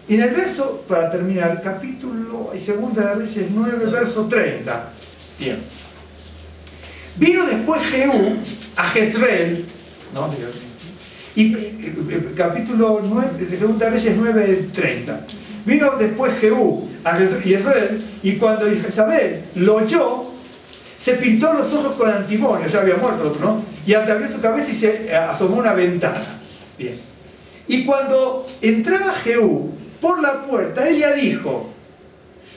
Y en el verso, para terminar, Segunda de Reyes 9, verso 30. Bien. Vino después Jehú a Jezreel, ¿no? Y capítulo 9, de Segunda de Reyes 9, 30. Vino después Jehú a Jezreel, y cuando Jezabel lo oyó, se pintó los ojos con antimonio, ya había muerto el otro, ¿no? Y atavió su cabeza y se asomó a una ventana. Bien. Y cuando entraba Jehú por la puerta, Elia dijo: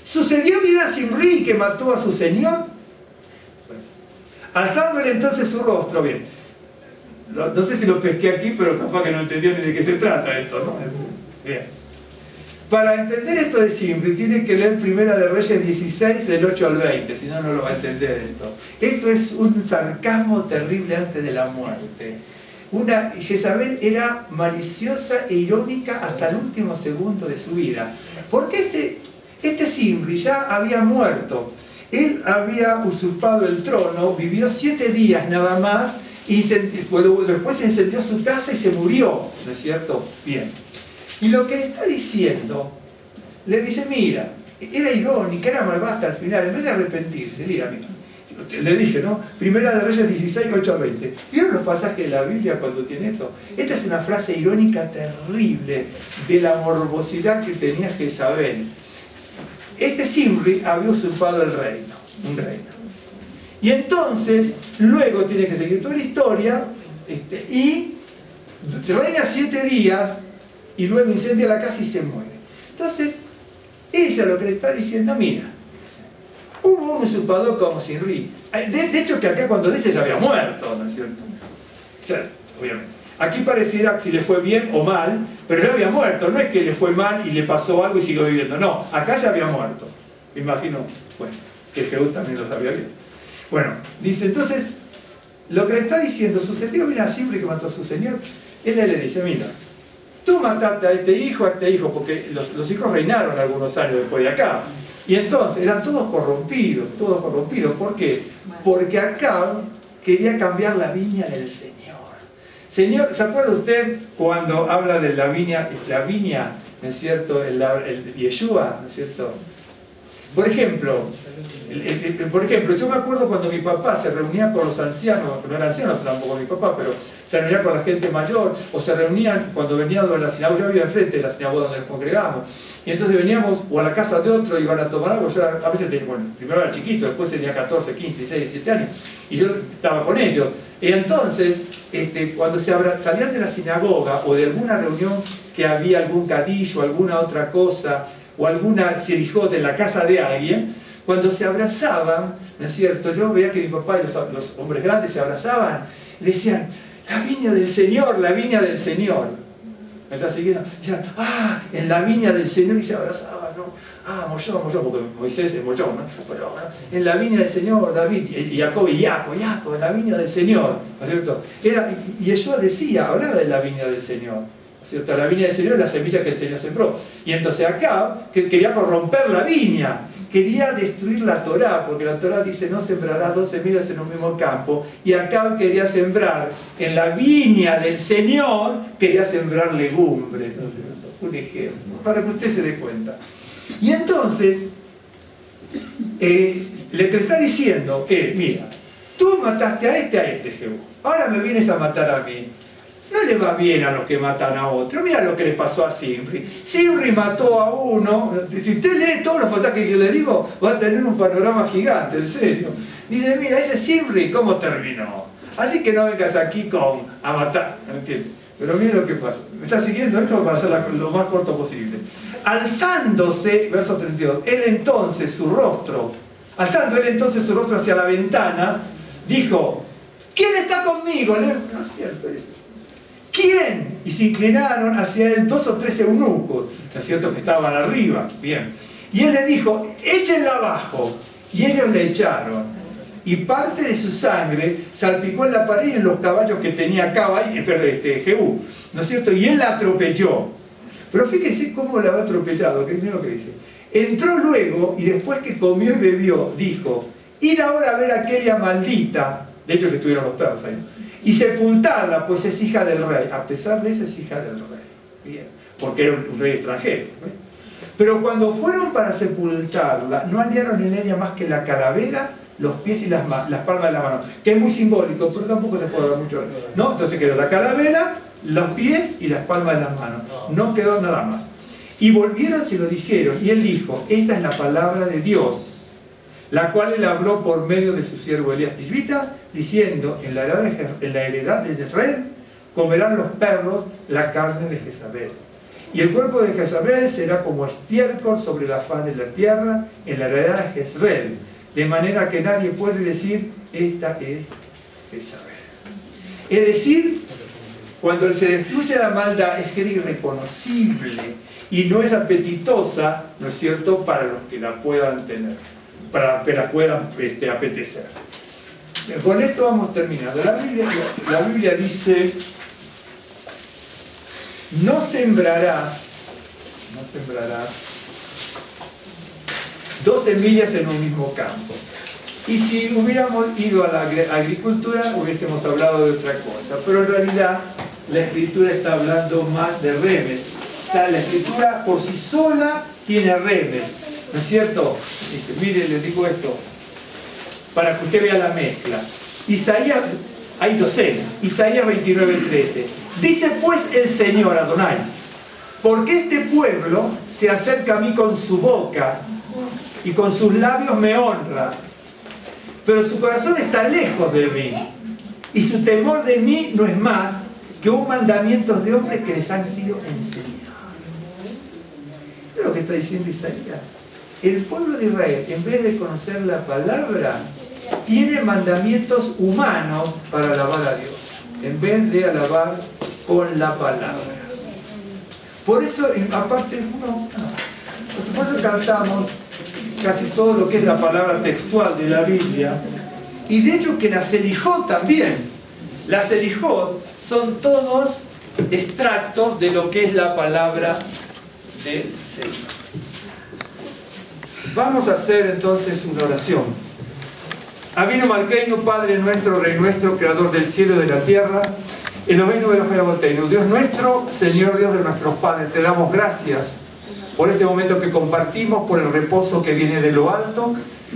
¿sucedió bien a Zimri que mató a su señor? Bueno, alzándole entonces su rostro, bien. No sé si lo pesqué aquí, pero capaz que no entendió ni de qué se trata esto, ¿no? Bien. Para entender esto de Zimri, tiene que leer Primera de Reyes 16, del 8 al 20, si no, no lo va a entender esto. Esto es un sarcasmo terrible antes de la muerte. Jezabel era maliciosa e irónica hasta el último segundo de su vida. Porque este Zimri ya había muerto. Él había usurpado el trono, vivió 7 días nada más, y después se incendió su casa y se murió, ¿no es cierto? Bien. Y lo que le está diciendo, le dice: mira, era irónica, era malvada hasta el final, en vez de arrepentirse, mira, le dije, ¿no? Primera de Reyes 16, 8 a 20. ¿Vieron los pasajes de la Biblia cuando tiene esto? Esta es una frase irónica terrible de la morbosidad que tenía Jezabel. Este Zimri había usurpado el reino, un reino. Y entonces, luego tiene que seguir toda la historia, y reina 7 días, y luego incendia la casa y se muere. Entonces, ella lo que le está diciendo: mira, hubo un usurpador como Zimri. De hecho, que acá cuando dice ya había muerto, ¿no es cierto? O sea, obviamente. Aquí pareciera si le fue bien o mal, pero ya había muerto. No es que le fue mal y le pasó algo y siguió viviendo. No, acá ya había muerto. Me imagino, bueno, que Jehú también lo sabía bien. Bueno, dice entonces, lo que le está diciendo: sucedió bien a Zimri que mató a su señor. Él le dice: mira, tú mataste a este hijo, porque los hijos reinaron algunos años después de acá. Y entonces eran todos corrompidos. ¿Por qué? Porque Acab quería cambiar la viña del Señor. ¿Se acuerda usted cuando habla de la viña, ¿no es cierto? El Yeshua, ¿no es cierto? Por ejemplo, yo me acuerdo cuando mi papá se reunía con los ancianos, no era anciano tampoco mi papá, pero se reunía con la gente mayor, o se reunían cuando venían de la sinagoga. Yo vivía enfrente de la sinagoga donde nos congregamos, y entonces veníamos o a la casa de otro, iban a tomar algo. Yo a veces tenía, bueno, primero era chiquito, después tenía 14, 15, 16, 17 años, y yo estaba con ellos. Y entonces, cuando salían de la sinagoga o de alguna reunión que había algún cadillo, alguna otra cosa, o alguna selijote en la casa de alguien, cuando se abrazaban, ¿no es cierto? Yo veía que mi papá y los hombres grandes se abrazaban y decían: la viña del Señor, la viña del Señor. ¿Me está siguiendo? Decían: en la viña del Señor, y se abrazaban, ¿no? Mollón, porque Moisés es mollón, ¿no? Pero, en la viña del Señor, David, y Jacob y Jacob, en la viña del Señor, ¿no es cierto? Y Yeshua hablaba de la viña del Señor. ¿Cierto? La viña del Señor es la semilla que el Señor sembró. Y entonces acá quería corromper la viña, quería destruir la Torá, porque la Torá dice: no sembrarás 2 semillas en un mismo campo. Y acá quería sembrar en la viña del Señor, quería sembrar legumbres, ¿no es cierto? Un ejemplo, para que usted se dé cuenta. Y entonces, lo que le está diciendo es: mira, tú mataste a este Jehú, ahora me vienes a matar a mí. No le va bien a los que matan a otros. Mira lo que le pasó a Zimri. Zimri mató a uno. Si usted lee todos los pasajes que le digo, va a tener un panorama gigante, en serio. Dice: mira, ese Zimri, ¿cómo terminó? Así que no vengas aquí a matar. ¿No entiendes? Pero mira lo que pasa. ¿Me está siguiendo? Esto para hacer lo más corto posible. Alzándose, verso 32, alzando él entonces su rostro hacia la ventana, dijo: ¿quién está conmigo? No es cierto eso. ¿Quién? Y se inclinaron hacia él 2 o 3 eunucos, ¿no es cierto?, que estaban arriba. Bien. Y él le dijo: échenla abajo. Y ellos le echaron. Y parte de su sangre salpicó en la pared y en los caballos que tenía Jehú, ¿no es cierto? Y él la atropelló. Pero fíjense cómo la había atropellado, que es lo que dice. Entró luego, y después que comió y bebió, dijo: ir ahora a ver a aquella maldita, de hecho que estuvieron los perros ahí, y sepultarla, pues es hija del rey. A pesar de eso, es hija del rey. Bien, porque era un rey extranjero. Pero cuando fueron para sepultarla, no hallaron en ella más que la calavera, los pies y las palmas de la mano, que es muy simbólico, pero tampoco se puede ver mucho, ¿no? Entonces quedó la calavera, los pies y las palmas de las manos. No quedó nada más. Y volvieron, se lo dijeron, y él dijo: esta es la palabra de Dios, la cual él habló por medio de su siervo Elías Tishbita, diciendo: en la heredad de Israel comerán los perros la carne de Jezabel. Y el cuerpo de Jezabel será como estiércol sobre la faz de la tierra en la heredad de Jezreel, de manera que nadie puede decir, esta es Jezabel. Es decir, cuando se destruye la maldad es que es irreconocible y no es apetitosa, ¿no es cierto?, para los que la puedan tener, para que la puedan apetecer. Con esto vamos terminando. La Biblia dice, no sembrarás dos semillas en un mismo campo. Y si hubiéramos ido a la agricultura, hubiésemos hablado de otra cosa. Pero en realidad, la Escritura está hablando más de remes. La Escritura por sí sola tiene remes, ¿no es cierto? Dice, mire, les digo esto, para que usted vea la mezcla. Isaías, hay docenas, Isaías 29:13. Dice pues el Señor, Adonai, porque este pueblo se acerca a mí con su boca y con sus labios me honra, pero su corazón está lejos de mí y su temor de mí no es más que un mandamiento de hombres que les han sido enseñados. ¿Es lo que está diciendo Isaías? El pueblo de Israel, en vez de conocer la palabra, tiene mandamientos humanos para alabar a Dios, en vez de alabar con la palabra. Por eso, aparte, por eso cantamos casi todo lo que es la palabra textual de la Biblia, y de hecho que la Selijot también. La Selijot son todos extractos de lo que es la palabra del Señor. Vamos a hacer entonces una oración. Avinu Malkeinu, Padre nuestro, Rey nuestro, Creador del cielo y de la tierra, Eloheinu Elohei Avotenu, Dios nuestro, Señor Dios de nuestros padres, te damos gracias por este momento que compartimos, por el reposo que viene de lo alto.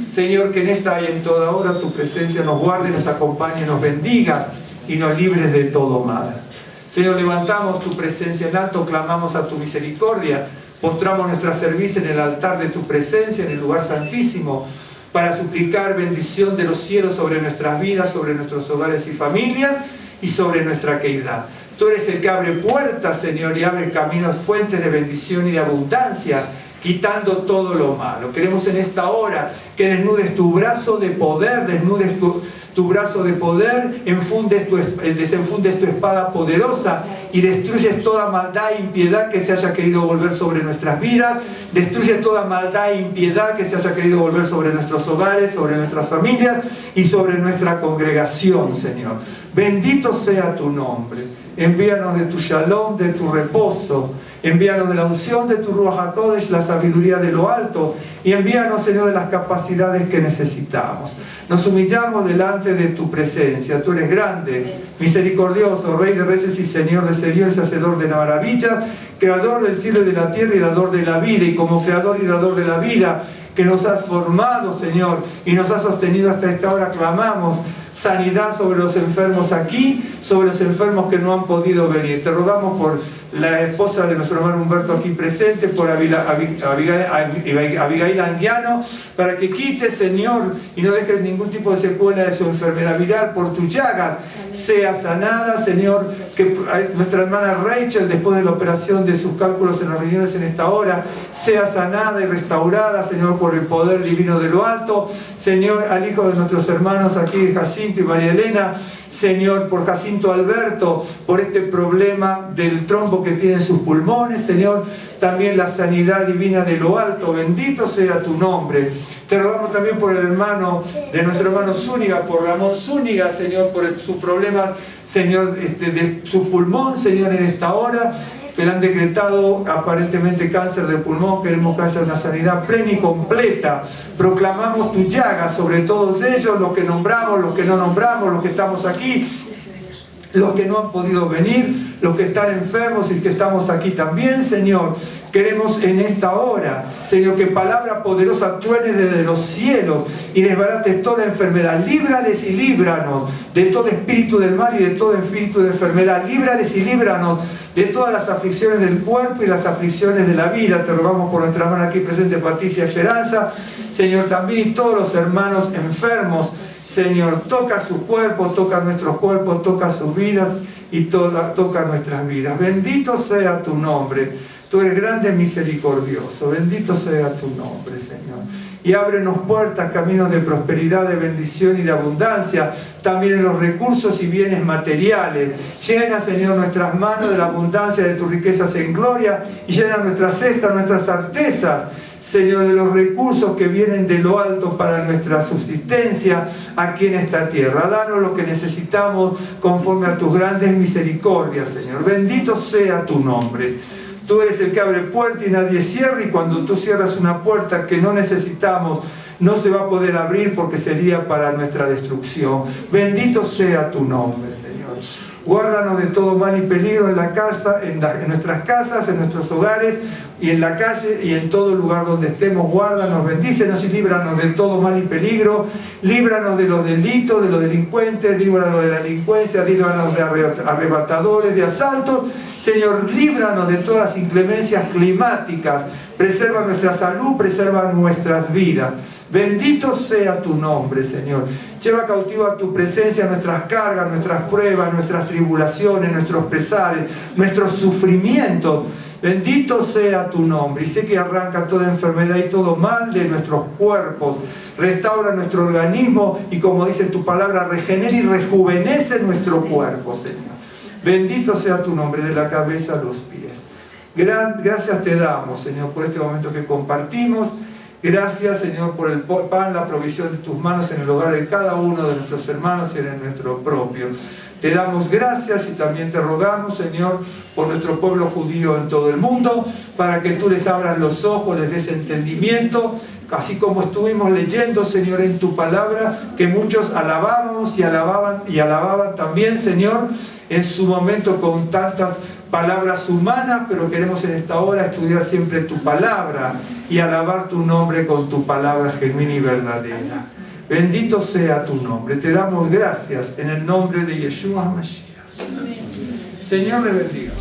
Señor, que en esta y en toda hora tu presencia nos guarde, nos acompañe, nos bendiga y nos libres de todo mal. Señor, levantamos tu presencia en alto, clamamos a tu misericordia, postramos nuestra cerviz en el altar de tu presencia, en el lugar santísimo, para suplicar bendición de los cielos sobre nuestras vidas, sobre nuestros hogares y familias y sobre nuestra queidad. Tú eres el que abre puertas, Señor, y abre caminos, fuentes de bendición y de abundancia, quitando todo lo malo. Queremos en esta hora que desnudes tu brazo de poder, desnudes tu brazo de poder, desenfundes tu espada poderosa y destruyes toda maldad e impiedad que se haya querido volver sobre nuestras vidas, destruye toda maldad e impiedad que se haya querido volver sobre nuestros hogares, sobre nuestras familias y sobre nuestra congregación, Señor. Bendito sea tu nombre. Envíanos de tu shalom, de tu reposo. Envíanos de la unción de tu Ruach HaKodesh, la sabiduría de lo alto, y envíanos, Señor, de las capacidades que necesitamos. Nos humillamos delante de tu presencia. Tú eres grande, misericordioso, Rey de reyes y Señor de señores, Hacedor de maravillas, Creador del cielo y de la tierra y dador de la vida. Y como Creador y dador de la vida, que nos has formado, Señor, y nos has sostenido hasta esta hora, clamamos sanidad sobre los enfermos aquí, sobre los enfermos que no han podido venir. Te rogamos por la esposa de nuestro hermano Humberto aquí presente, por Abigail Anguiano, para que quite, Señor, y no dejes ningún tipo de secuela de su enfermedad viral. Por tus llagas sea sanada, Señor, que nuestra hermana Rachel, después de la operación de sus cálculos en las riñones en esta hora, sea sanada y restaurada, Señor, por el poder divino de lo alto. Señor, al hijo de nuestros hermanos aquí, Jacinto y María Elena, Señor, por Jacinto Alberto, por este problema del trombo que tiene en sus pulmones, Señor, también la sanidad divina de lo alto, bendito sea tu nombre. Te rogamos también por el hermano de nuestro hermano Zúñiga, por Ramón Zúñiga, Señor, por sus problemas, Señor, de su pulmón, Señor, en esta hora, que le han decretado aparentemente cáncer de pulmón. Queremos que haya una sanidad plena y completa. Proclamamos tu llaga sobre todos ellos, los que nombramos, los que no nombramos, los que estamos aquí, los que no han podido venir, los que están enfermos y que estamos aquí también, Señor. Queremos en esta hora, Señor, que palabra poderosa truene desde los cielos y desbarate toda enfermedad. Líbrales y líbranos de todo espíritu del mal y de todo espíritu de enfermedad. Líbrales y líbranos de todas las aflicciones del cuerpo y las aflicciones de la vida. Te rogamos por nuestra hermana aquí presente, Patricia Esperanza, Señor, también y todos los hermanos enfermos. Señor, toca su cuerpo, toca nuestros cuerpos, toca sus vidas y toca nuestras vidas. Bendito sea tu nombre. Tú eres grande y misericordioso. Bendito sea tu nombre, Señor. Y ábrenos puertas, caminos de prosperidad, de bendición y de abundancia, también en los recursos y bienes materiales. Llena, Señor, nuestras manos de la abundancia de tus riquezas en gloria y llena nuestras cestas, nuestras artesas, Señor, de los recursos que vienen de lo alto para nuestra subsistencia aquí en esta tierra. Danos lo que necesitamos conforme a tus grandes misericordias, Señor. Bendito sea tu nombre. Tú eres el que abre puerta y nadie cierra, y cuando tú cierras una puerta que no necesitamos, no se va a poder abrir porque sería para nuestra destrucción. Bendito sea tu nombre, Señor. Guárdanos de todo mal y peligro en la casa, en nuestras casas, en nuestros hogares y en la calle y en todo lugar donde estemos. Guárdanos, bendícenos y líbranos de todo mal y peligro. Líbranos de los delitos, de los delincuentes, líbranos de la delincuencia, líbranos de arrebatadores, de asaltos. Señor, líbranos de todas las inclemencias climáticas. Preserva nuestra salud, preserva nuestras vidas. Bendito sea tu nombre, Señor. Lleva cautivo a tu presencia nuestras cargas, nuestras pruebas, nuestras tribulaciones, nuestros pesares, nuestros sufrimientos. Bendito sea tu nombre. Y sé que arranca toda enfermedad y todo mal de nuestros cuerpos. Restaura nuestro organismo y, como dice tu palabra, regenera y rejuvenece nuestro cuerpo, Señor. Bendito sea tu nombre, de la cabeza a los pies. Gracias te damos, Señor, por este momento que compartimos. Gracias, Señor, por el pan, la provisión de tus manos en el hogar de cada uno de nuestros hermanos y en nuestro propio. Te damos gracias y también te rogamos, Señor, por nuestro pueblo judío en todo el mundo, para que tú les abras los ojos, les des entendimiento, así como estuvimos leyendo, Señor, en tu palabra, que muchos alabábamos y alababan también, Señor, en su momento con tantas palabras humanas, pero queremos en esta hora estudiar siempre tu palabra y alabar tu nombre con tu palabra genuina y verdadera. Bendito sea tu nombre. Te damos gracias en el nombre de Yeshua Mashiach. Señor le bendiga.